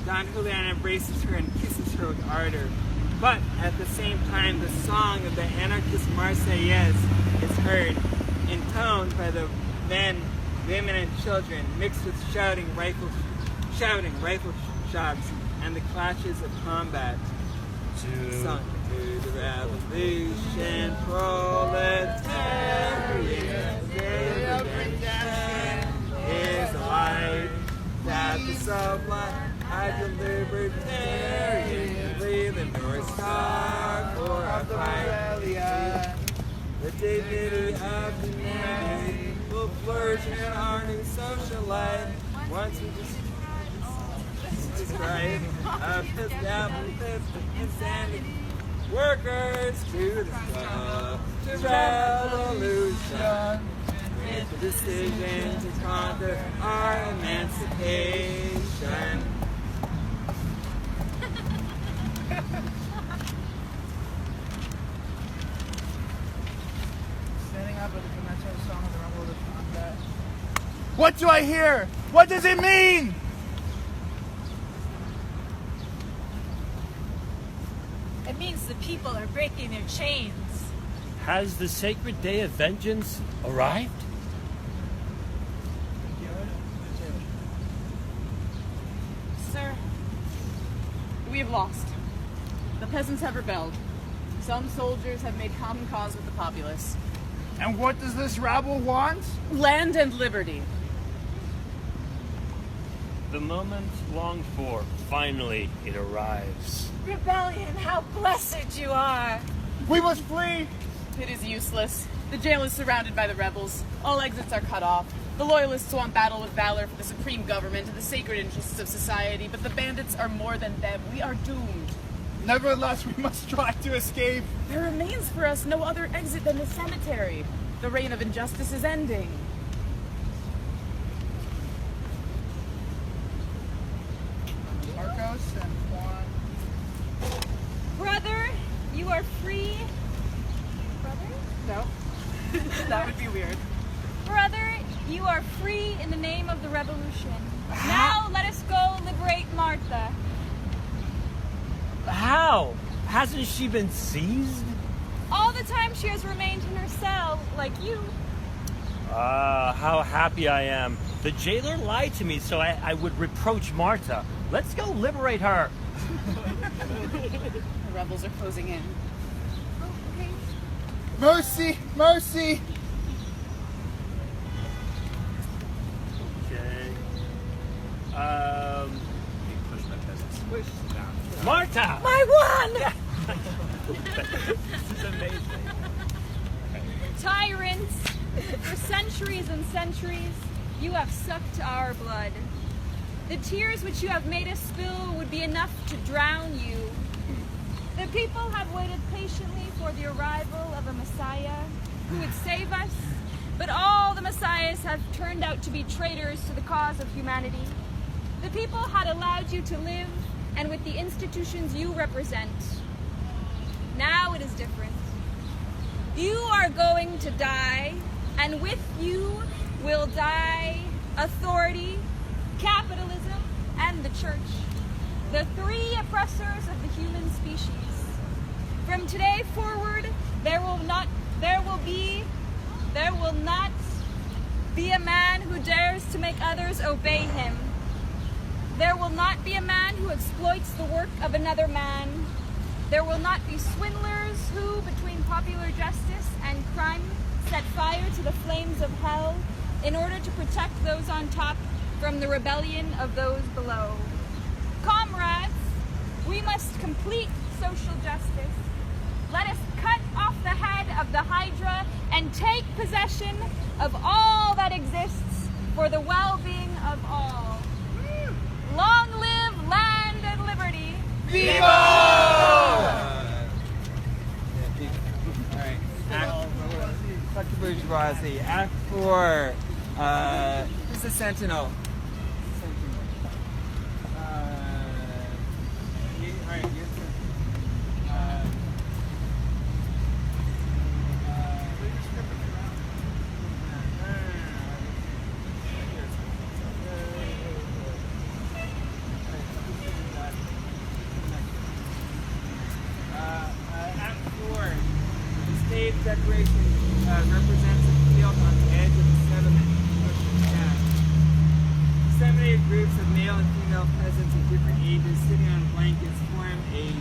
Don Julian embraces her and kisses her with ardor. But at the same time, the song of the anarchist Marseillaise is heard, intoned by the men, women, and children, mixed with shouting rifle shots and the clashes of combat. Sung to the revolution, proletariat, redemption is the light that the sublime the libertarian leave the North Star for our fight. The dignity of humanity will flourish in our new social life once we describe of his establishment insanity. Workers to the struggle, to revolution. It's a decision to conquer our emancipation. Standing up with the conventional song of the Rumble of the Combat. What do I hear? What does it mean? It means the people are breaking their chains. Has the sacred day of vengeance arrived? Sir, we have lost. The peasants have rebelled. Some soldiers have made common cause with the populace. And what does this rabble want? Land and liberty. The moment longed for, finally it arrives. Rebellion, how blessed you are! We must flee! It is useless. The jail is surrounded by the rebels. All exits are cut off. The loyalists want battle with valor for the supreme government and the sacred interests of society, but the bandits are more than them. We are doomed. Nevertheless, we must try to escape. There remains for us no other exit than the cemetery. The reign of injustice is ending. Marcos and Juan. Brother, you are free. Brother? No. That would be weird. Brother, you are free in the name of the revolution. Now let us go liberate Martha. How? Hasn't she been seized? All the time she has remained in her cell, like you. How happy I am. The jailer lied to me so I would reproach Marta. Let's go liberate her. The rebels are closing in. Oh, okay. Mercy! Mercy! Okay. Push my peasants. Push down. Marta! My wand! This is amazing. Tyrants, for centuries and centuries, you have sucked our blood. The tears which you have made us spill would be enough to drown you. The people have waited patiently for the arrival of a Messiah who would save us, but all the Messiahs have turned out to be traitors to the cause of humanity. The people had allowed you to live, and with the institutions you represent. Now it is different. You are going to die, and with you will die authority, capitalism, and the church. The three oppressors of the human species. From today forward, there will not be a man who dares to make others obey him. There will not be a man who exploits the work of another man. There will not be swindlers who, between popular justice and crime, set fire to the flames of hell in order to protect those on top from the rebellion of those below. Comrades, we must complete social justice. Let us cut off the head of the Hydra and take possession of all that exists for the well-being of all. Long live land and liberty! Fuck the bourgeoisie. Act 4. Who's the Sentinel? Alright, your turn. Act 4. The stage decoration represents a field on the edge of the settlement. Disseminated groups of male and female peasants of different ages sitting on blankets form a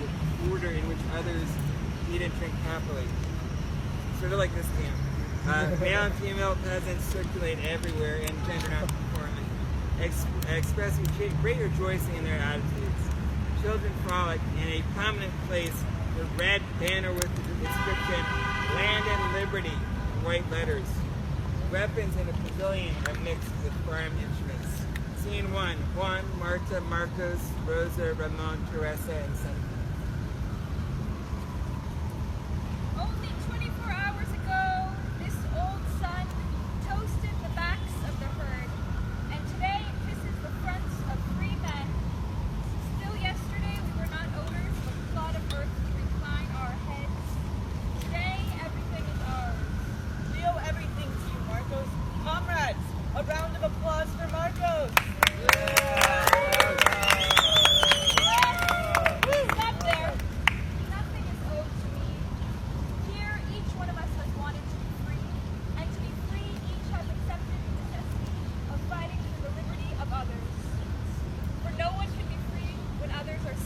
order in which others eat and drink happily. Sort of like this camp. Male and female peasants circulate everywhere and gender non-conforming, expressing great rejoicing in their attitudes. Children frolic in a prominent place, the red banner with the inscription, Land and Liberty, in white letters. Weapons in the pavilion are mixed with farm instruments. Scene 1, Juan, Marta, Marcos, Rosa, Ramon, Teresa, and Santa. Only 24 hours ago, this old sun toasted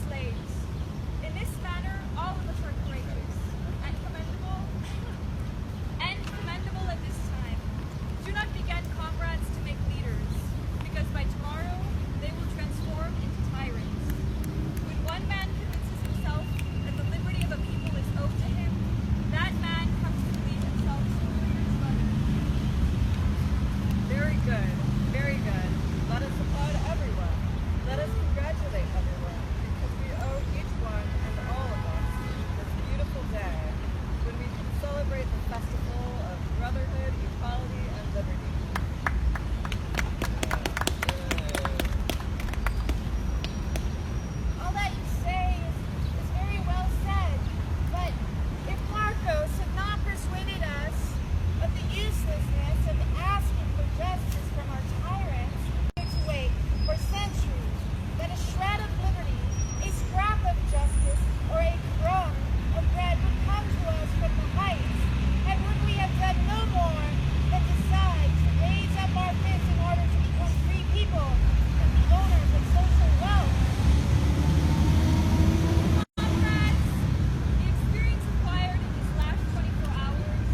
slaves. In this manner, all of us are courageous and commendable at this time. Do not beget comrades to make leaders, because by tomorrow they will transform into tyrants. When one man convinces himself that the liberty of a people is owed to him, that man comes to believe himself superior to others. Very good, very good. Let us applaud everyone. Let us congratulate everyone, because we owe each one and all of us this beautiful day when we can celebrate the festival of brotherhood, equality, and liberty. All that you say is very well said, but if Marcos had not persuaded us of the uselessness of asking for justice from our tyrants, we had to wait for centuries that a shred of liberty, a scrap of justice, or a crumb of bread would come to us from the heights, and would we have done no more than decide to raise up our fists in order to become free people and the owners of social wealth? Comrades, the experience acquired in these last 24 hours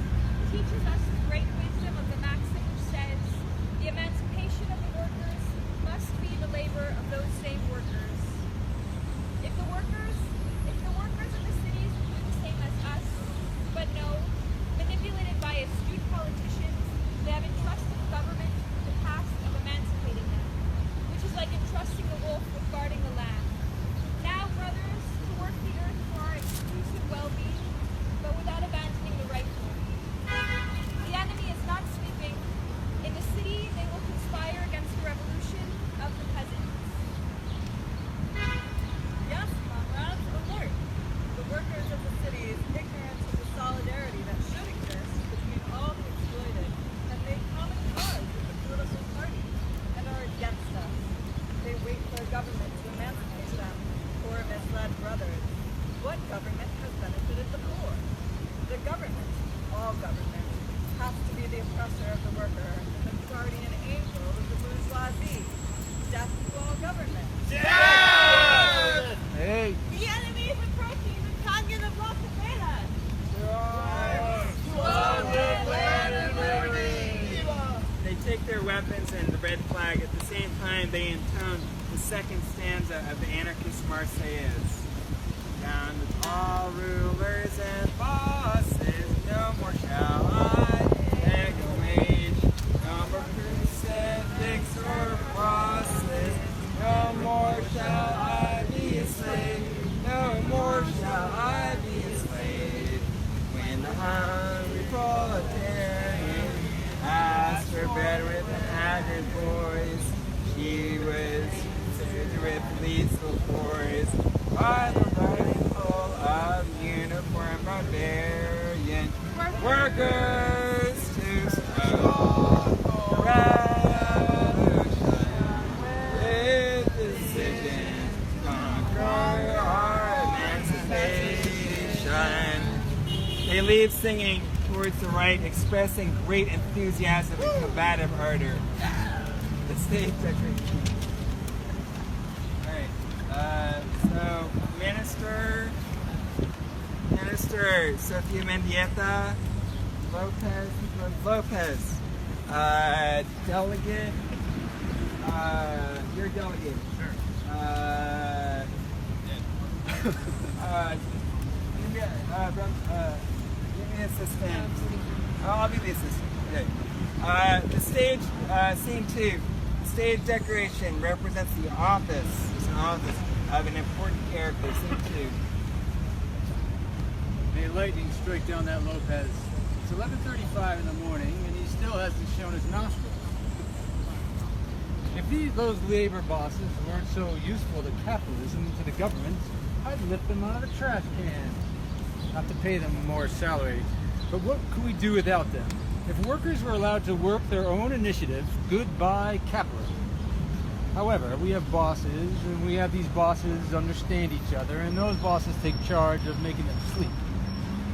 teaches us the great wisdom of the maxim which says, the emancipation of the workers must be the labor of those same workers. If the workers of the cities do the same as us, but no, manipulated by astute politicians, they have entrusted the government with the task of emancipating them, which is like entrusting the wolf with guarding the lamb. Now, brothers, to work the earth for our exclusive well-being, but without abandoning the rightful. The enemy is not sleeping. In the city, they will conspire against the revolution of the peasants. Yes, comrades, alert! The workers of the cities, ignorant of the solidarity that should exist between all the exploited, have made common cause with the political parties and are against us. They wait for a government to emancipate them, poor misled brothers. What government has benefited the poor? The government, all government, has to be the oppressor of the worker and the guardian angel of the bourgeoisie. Death to all government. Hey, The enemy is approaching the canyon of La Cabela. They take their weapons and the red flag. At the same time, they intone the second stanza of the anarchist Marseillaise. Down with all rulers and bosses, no more shall I beg a wage. No more crucifix or crosses, no more shall I be a slave. No more shall I be a slave. When the hungry proletarian asked for bread with an haggard voice, she was considered with lethal force by the rifle of uniform barbarian workers to stop the revolution with decision to conquer our emancipation. They leave singing towards the right, expressing great enthusiasm and combative ardor. The stage decoration. Alright, so Minister Sofia Mendieta, Lopez, delegate, your delegate. Sure. Give me an assistant. I'll be the assistant. Okay. The stage, scene 2. Stage decoration represents the office. It's an office of an important character. Scene 2. May lightning strike down that Lopez. It's 11:35 in the morning, and he still hasn't shown his nostrils. If those labor bosses weren't so useful to capitalism and to the government, I'd lift them out of the trash can. Not to pay them more salary, but what could we do without them? If workers were allowed to work their own initiatives, goodbye capitalism. However, we have bosses, and we have these bosses understand each other, and those bosses take charge of making them sleep.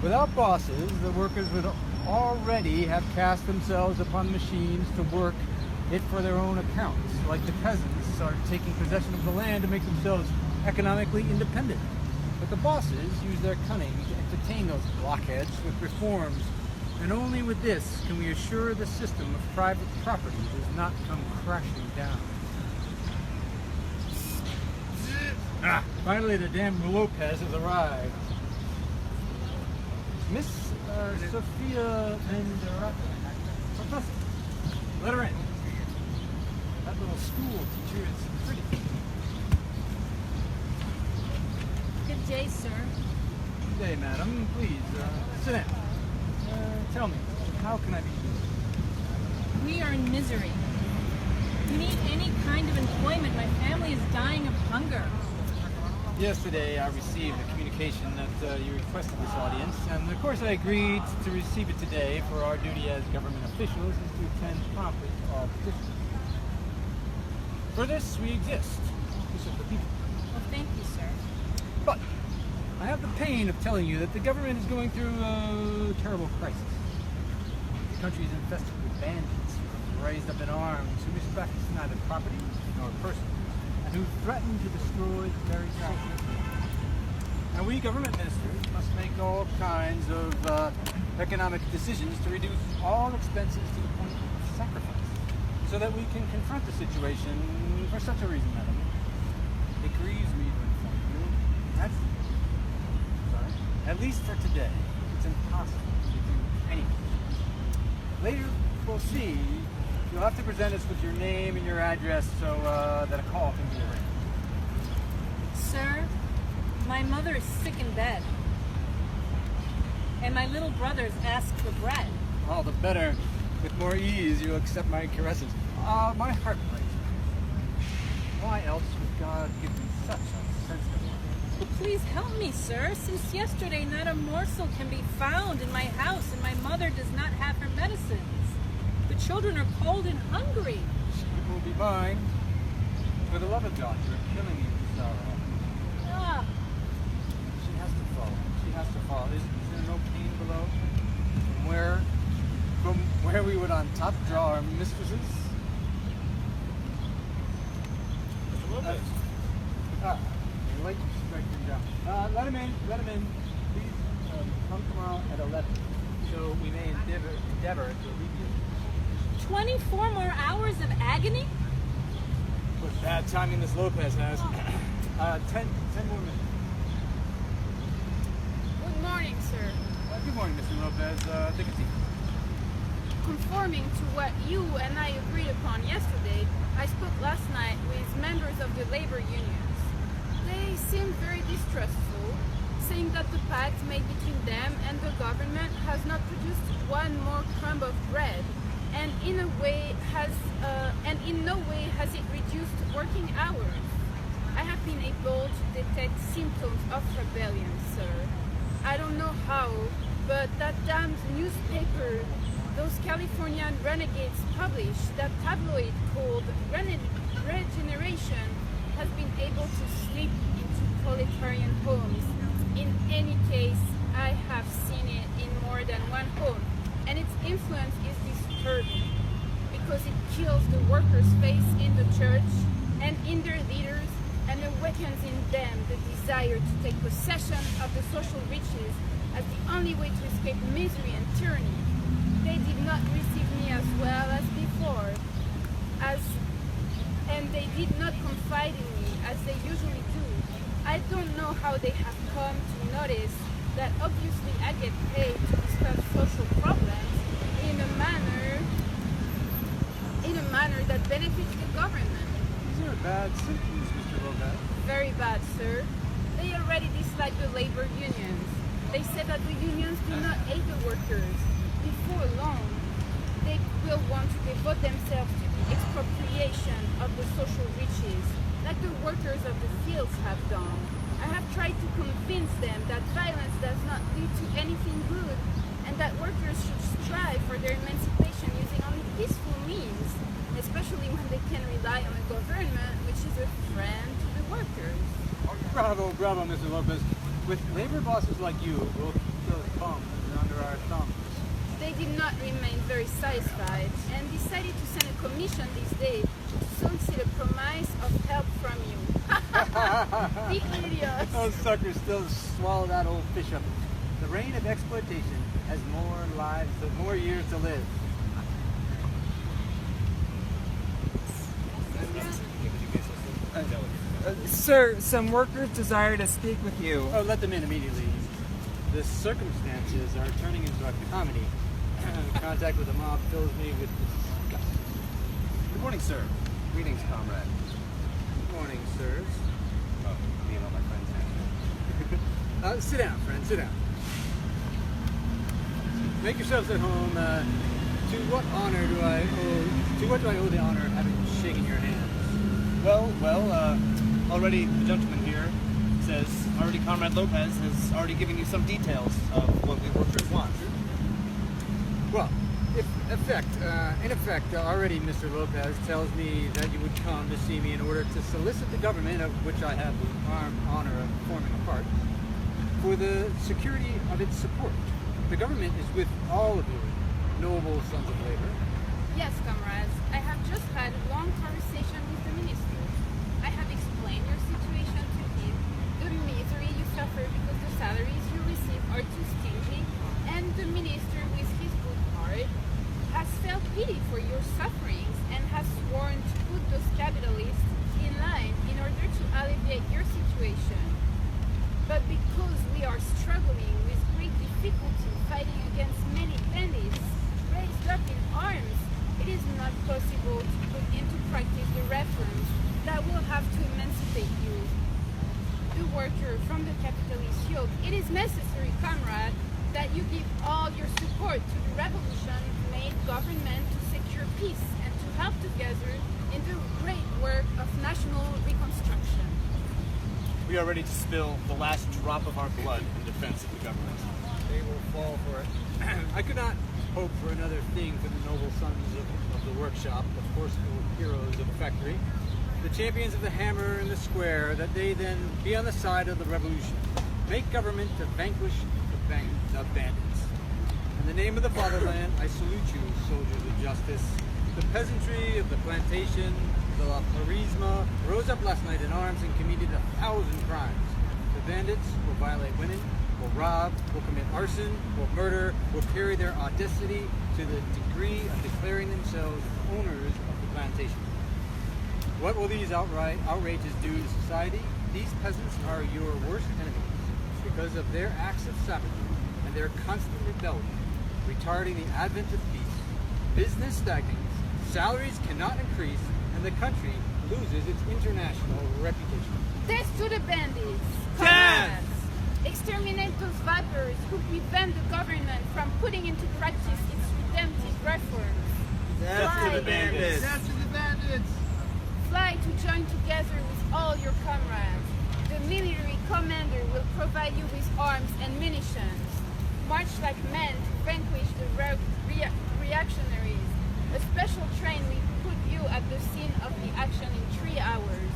Without bosses, the workers would already have cast themselves upon machines to work it for their own accounts, like the peasants are taking possession of the land to make themselves economically independent. But the bosses use their cunning to entertain those blockheads with reforms. And only with this can we assure the system of private property does not come crashing down. Finally, the damn Lopez has arrived. Miss Sophia Mendoza. Professor, let her in. That little school teacher is pretty. Good day, sir. Good day, madam. Please, sit down. Tell me, how can I be useful? We are in misery. We need any kind of employment. My family is dying of hunger. Yesterday, I received a communication that you requested this audience, and of course I agreed to receive it today, for our duty as government officials is to attend promptly to all petitions. For this, we exist. To serve the people. Well, thank you, sir. But I have the pain of telling you that the government is going through a terrible crisis. The country is infested with bandits who have raised up in arms, who respect neither property nor person, and who threaten to destroy the very social system. And we government ministers must make all kinds of economic decisions to reduce all expenses to the point of sacrifice, so that we can confront the situation for such a reason, madam. It grieves me to inform you. That's sorry. At least for today, it's impossible to do anything. Later, we'll see. You'll have to present us with your name and your address so that a call can be arranged. Sir, my mother is sick in bed. And my little brothers ask for bread. All the better. With more ease, you'll accept my caresses. My heart breaks. Why else would God give me such a sensitive one? Well, please help me, sir. Since yesterday, not a morsel can be found in my house, and my mother does not have her medicines. The children are cold and hungry. It will be mine. For the love of God, you're killing me with sorrow. Ah, She has to fall. She has to fall. Is there no pain below? From where we would on top draw our mistresses? You're late to strike him down. Let him in. Please come tomorrow at 11, so we may endeavor to alleviate 24 more hours of agony? what bad timing this Lopez has. 10 more minutes. Good morning, sir. Good morning, Mr. Lopez. Take a seat. Conforming to what you and I agreed upon yesterday, I spoke last night with members of the labor unions. They seemed very distrustful, saying that the pact made between them and the government has not produced one more crumb of bread, and in no way has it reduced working hours. I have been able to detect symptoms of rebellion, sir. I don't know how, but that damned newspaper those Californian renegades published, that tabloid called Regeneration, has been able to slip into proletarian homes. In any case, I have seen it in more than one home, and its influence is disturbing because it kills the workers' faith in the church and in their leaders, and awakens in them the desire to take possession of the social riches as the only way to escape misery and tyranny. They did not receive me as well as before, and they did not confide in me as they usually do. I don't know how they have come to notice that obviously I get paid to discuss social problems in a manner that benefits the government. These are bad symptoms, Mr. Lopez. Very bad, sir. They already dislike the labor unions. They said that the unions do not aid the workers. Before long, they will want to devote themselves to the expropriation of the social riches, like the workers of the fields have done. I have tried to convince them that violence does not lead to anything good, and that workers should strive for their emancipation using only peaceful means, especially when they can rely on a government which is a friend to the workers. Oh, bravo, Mr. Lopez. With labor bosses like you, we'll keep those bums under our thumbs. They did not remain very satisfied and decided to send a commission this day to wanted a promise of help from you. The idiots. Those suckers still swallow that old fish up. The reign of exploitation has more years to live. Sir, some workers desire to speak with you. Oh, let them in immediately. The circumstances are turning into a comedy. Contact with the mob fills me with disgust. Good morning, sir. Greetings, comrade. Good morning, sirs. Oh, me and all my friends. Sit down, friend. Sit down. Make yourselves at home. To what do I owe the honor of having shaken your hands? Well, already the gentleman here says already Comrade Lopez has already given you some details of what we workers want. Well, in effect, already Mr. Lopez tells me that you would come to see me in order to solicit the government, of which I have the honor of forming a part, for the security of its support. The government is with all of you, noble sons of labor. Yes, comrades. I have just had a long conversation with the minister. I have explained your situation to him, the misery you suffer because the salaries you receive are too stingy, and the minister, with his good heart, has felt pity for your sufferings and has sworn to put those capitalists in line in order to alleviate your situation. But because we are struggling with great difficulty fighting against many bandits raised up in arms, it is not possible to put into practice the reforms that will have to emancipate you, the worker, from the capitalist yoke. It is necessary, comrade, that you give all your support to the revolution-made government to secure peace and to help together in the great work of national reconstruction. We are ready to spill the last drop of our blood in defense of the government. They will fall for it. I could not hope for another thing for the noble sons of the workshop, the forceful heroes of the factory, the champions of the hammer and the square, that they then be on the side of the revolution, make government to vanquish the bandits. In the name of the fatherland, I salute you, soldiers of justice. The peasantry of the plantation, the La Plarisma, rose up last night in arms and committed 1,000 crimes. The bandits will violate women, will rob, will commit arson, will murder, will carry their audacity to the degree of declaring themselves owners of the plantation. What will these outrages do to society? These peasants are your worst enemies because of their acts of savagery and their constant rebellion, retarding the advent of peace. Business stagnates, salaries cannot increase, and the country loses its international reputation. Death to the bandits! Death! Comrades! Exterminate those vipers who prevent the government from putting into practice its redemptive reforms. Death to the bandits! Death to the bandits! Fly to join together with all your comrades. The military commander will provide you with arms and munitions. March like men to vanquish the reactionaries. A special train will put you at the scene of the action in 3 hours.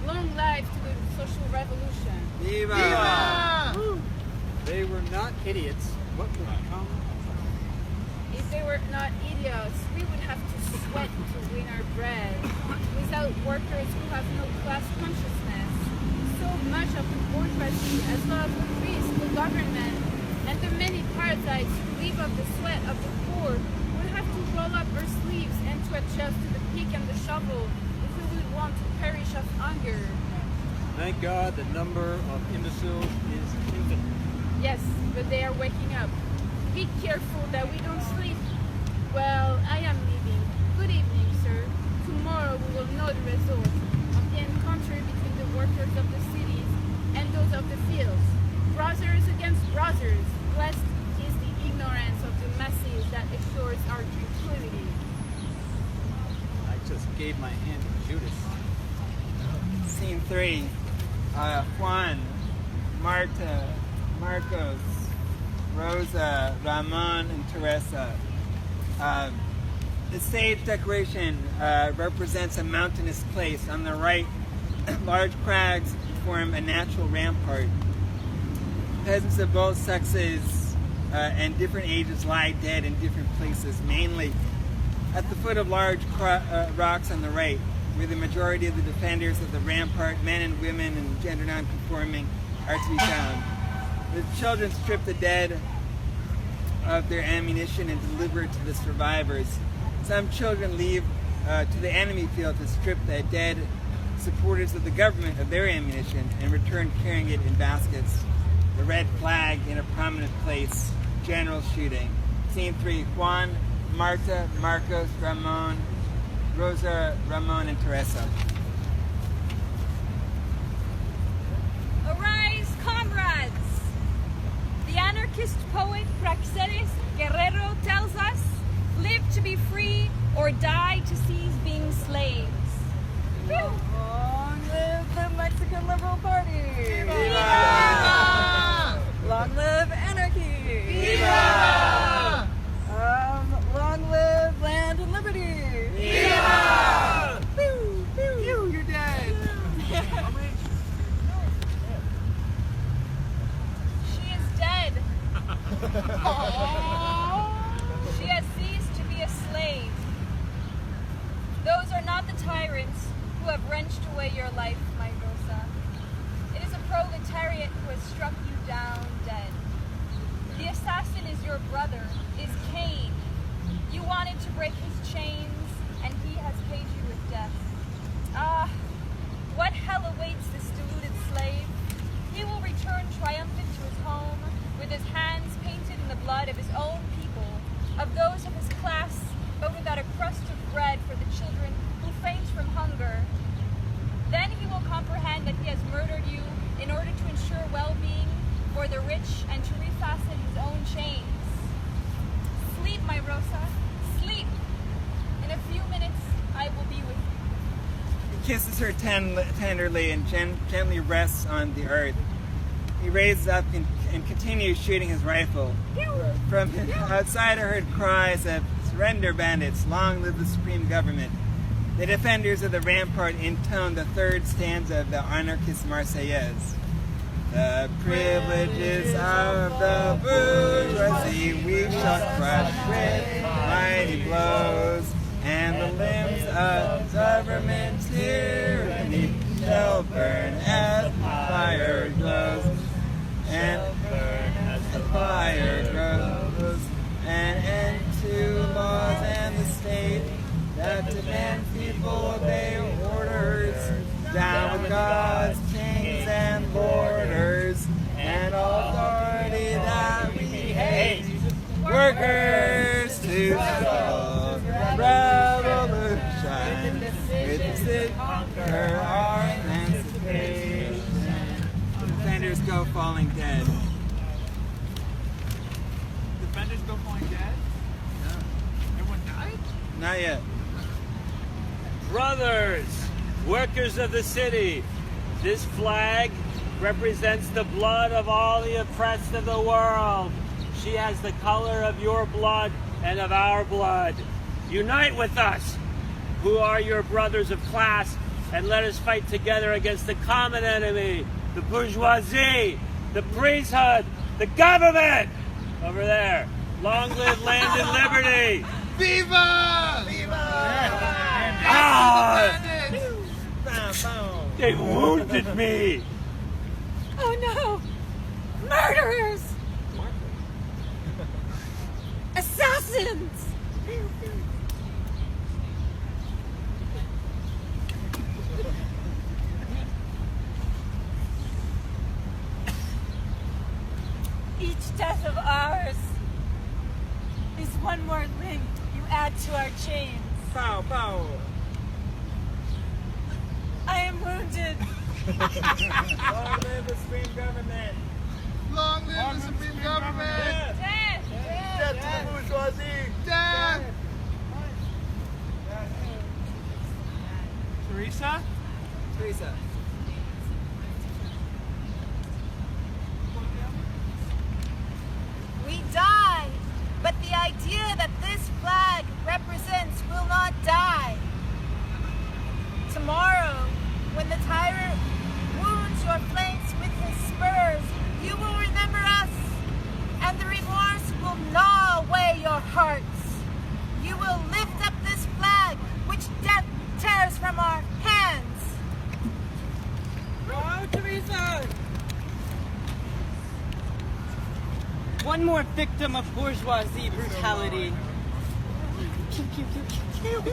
Long life to the social revolution. Viva! Viva! They were not idiots. What would come? If they were not idiots, we would have to sweat to win our bread. Without workers who have no class consciousness, so much of the bourgeoisie as well as the priests, the government, and the many parasites who live off the sweat of the poor would have to roll up our sleeves and to adjust to the pick and the shovel if we would want to perish of hunger. Thank God the number of imbeciles is infinite. Yes, but they are waking up. Be careful that we don't sleep. Well, I am leaving. Good evening, sir. Tomorrow we will know the result of the encounter between the workers of the cities and those of the fields. Brothers against brothers. Blessed is the ignorance of the masses that assures our tranquility. I just gave my hand to Judas. Scene 3. Juan, Marta, Marcos, Rosa, Ramon, and Teresa. The stage decoration represents a mountainous place. On the right, large crags form a natural rampart. Peasants of both sexes and different ages lie dead in different places, mainly at the foot of large rocks on the right. where the majority of the defenders of the rampart, men and women and gender non-conforming, are to be found. The children strip the dead of their ammunition and deliver it to the survivors. Some children leave to the enemy field to strip the dead supporters of the government of their ammunition and return carrying it in baskets. The red flag in a prominent place. General shooting. Scene 3. Juan, Marta, Marcos, Ramon, Rosa, Ramon, and Teresa. Arise, comrades! The anarchist poet Praxedes Guerrero tells us, live to be free or die to cease being slaves. Long live the Mexican Liberal Party! Viva! Long live anarchy! Viva! Long live land and liberty! Viva! Pew, you're dead. She is dead. She has ceased to be a slave. Those are not the tyrants who have wrenched away your life, my Rosa. It is a proletariat who has struck you down dead. The assassin is your brother, is Cain. You wanted to break his chains, and he has paid you with death. Ah, what hell awaits this deluded slave? He will return triumphant to his home, with his hands painted in the blood of his own people, of those of his class, but without a crust of bread for the children who faint from hunger. Then he will comprehend that he has murdered you in order to ensure well-being for the rich and to refasten his own chains. Sleep, my Rosa, sleep. In a few minutes, I will be with you. He kisses her tenderly and gently rests on the earth. He raises up and continues shooting his rifle. From outside I heard cries of surrender bandits, long live the supreme government. The defenders of the rampart intone the third stanza of the anarchist Marseillaise. The privileges of the bourgeoisie we shall crush with mighty blows, and the limbs of government tyranny shall burn as fire glows, and burn as the fire grows, an end to laws and the state that demand people obey orders, down with God's kings and borders, and authority that we hate. Workers to struggle, revolution, with it conquer our emancipation. Defenders go falling dead. Defenders go falling dead? No. Everyone died? Not yet. Brothers, workers of the city, this flag represents the blood of all the oppressed of the world. She has the color of your blood and of our blood. Unite with us, who are your brothers of class, and let us fight together against the common enemy, the bourgeoisie, the priesthood, the government. Over there. Long live land and liberty. Viva! Ah! They wounded me. Oh no! Murderers! Assassins! Each death of ours is one more link you add to our chains. Pow, pow. I am wounded. Long live the supreme government. Long live the supreme government! Death! Death to the bourgeoisie! Death! Teresa? Teresa. We die, but the idea that this flag represents will not die. Tomorrow, when the tyrant wounds your flanks with his spurs, you will remember us, and the remorse will gnaw away your hearts. You will lift up this flag which death tears from our One more victim of bourgeoisie brutality. Kill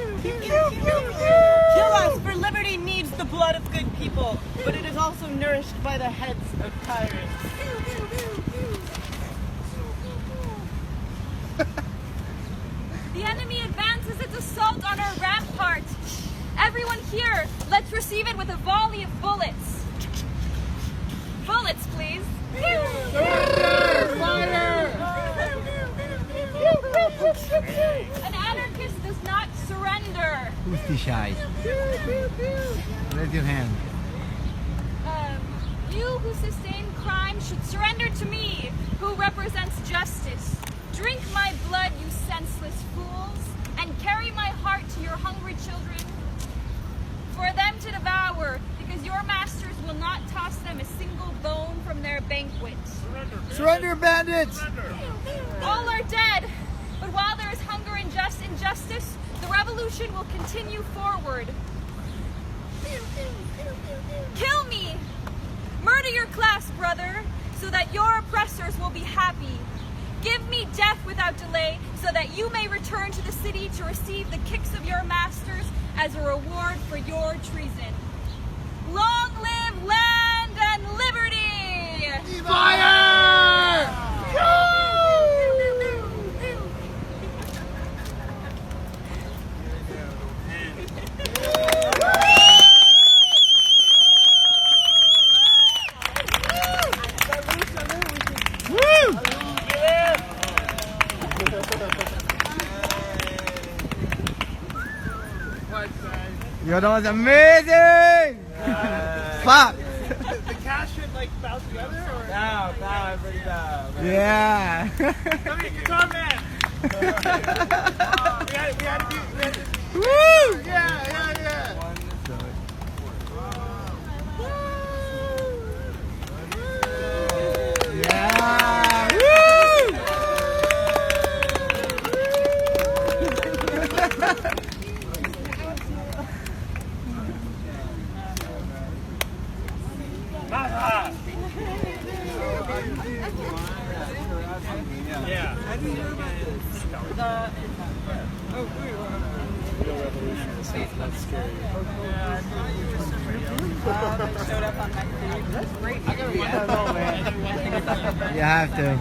us, for liberty needs the blood of good people, but it is also nourished by the heads of tyrants. The enemy advances its assault on our rampart. Everyone here, let's receive it with a volley of bullets. Bullets, please. An anarchist does not surrender. Who's the shy? Raise your hand. You who sustain crime should surrender to me, who represents justice. Drink my blood, you senseless fools, and carry my heart to your hungry children, for them to devour, because your masters will not toss them a single bone from their banquets. Surrender, bandits! All are dead, but while there is hunger and injustice, the revolution will continue forward. Kill me! Murder your class, brother, so that your oppressors will be happy. Give me death without delay, so that you may return to the city to receive the kicks of your masters as a reward for your treason. Long live land and liberty! Fire! Yo, that was amazing! Fuck! The cast should like bow together or? Bow, everybody bow. Yeah! Come here, guitar man! we had to do. Woo! Yeah. Yeah! Woo! Yeah. That's scary. They showed up on my feed. That's great. You have to.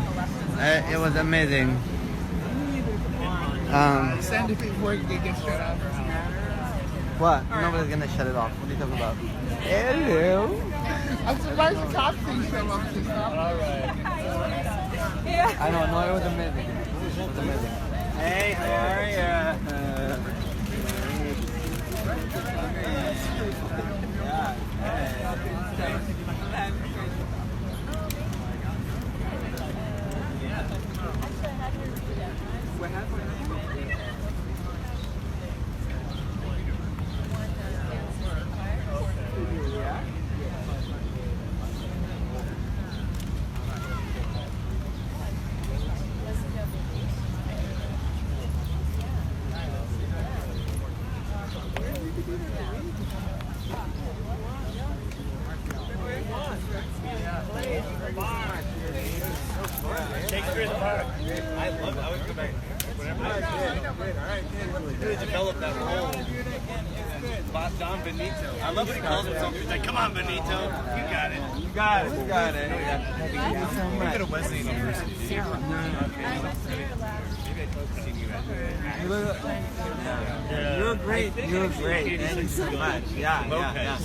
It was amazing. Send it before it gets shut off. What? Nobody's gonna shut it off. What are you talking about? Hello. I'm surprised the cops didn't show up to stop. Yeah. I know. No, it was amazing. It was amazing. Hey, how are ya? Shakespeare's Park. I love it. I would go back whenever I could. Really develop that whole Don Benito. I love when he calls himself. He's like, "Come on, Benito, you got it. You got it. You got it. Thank you so much. Go to Wesley University. You look, you're great. You're great. Thank you so much. Yeah.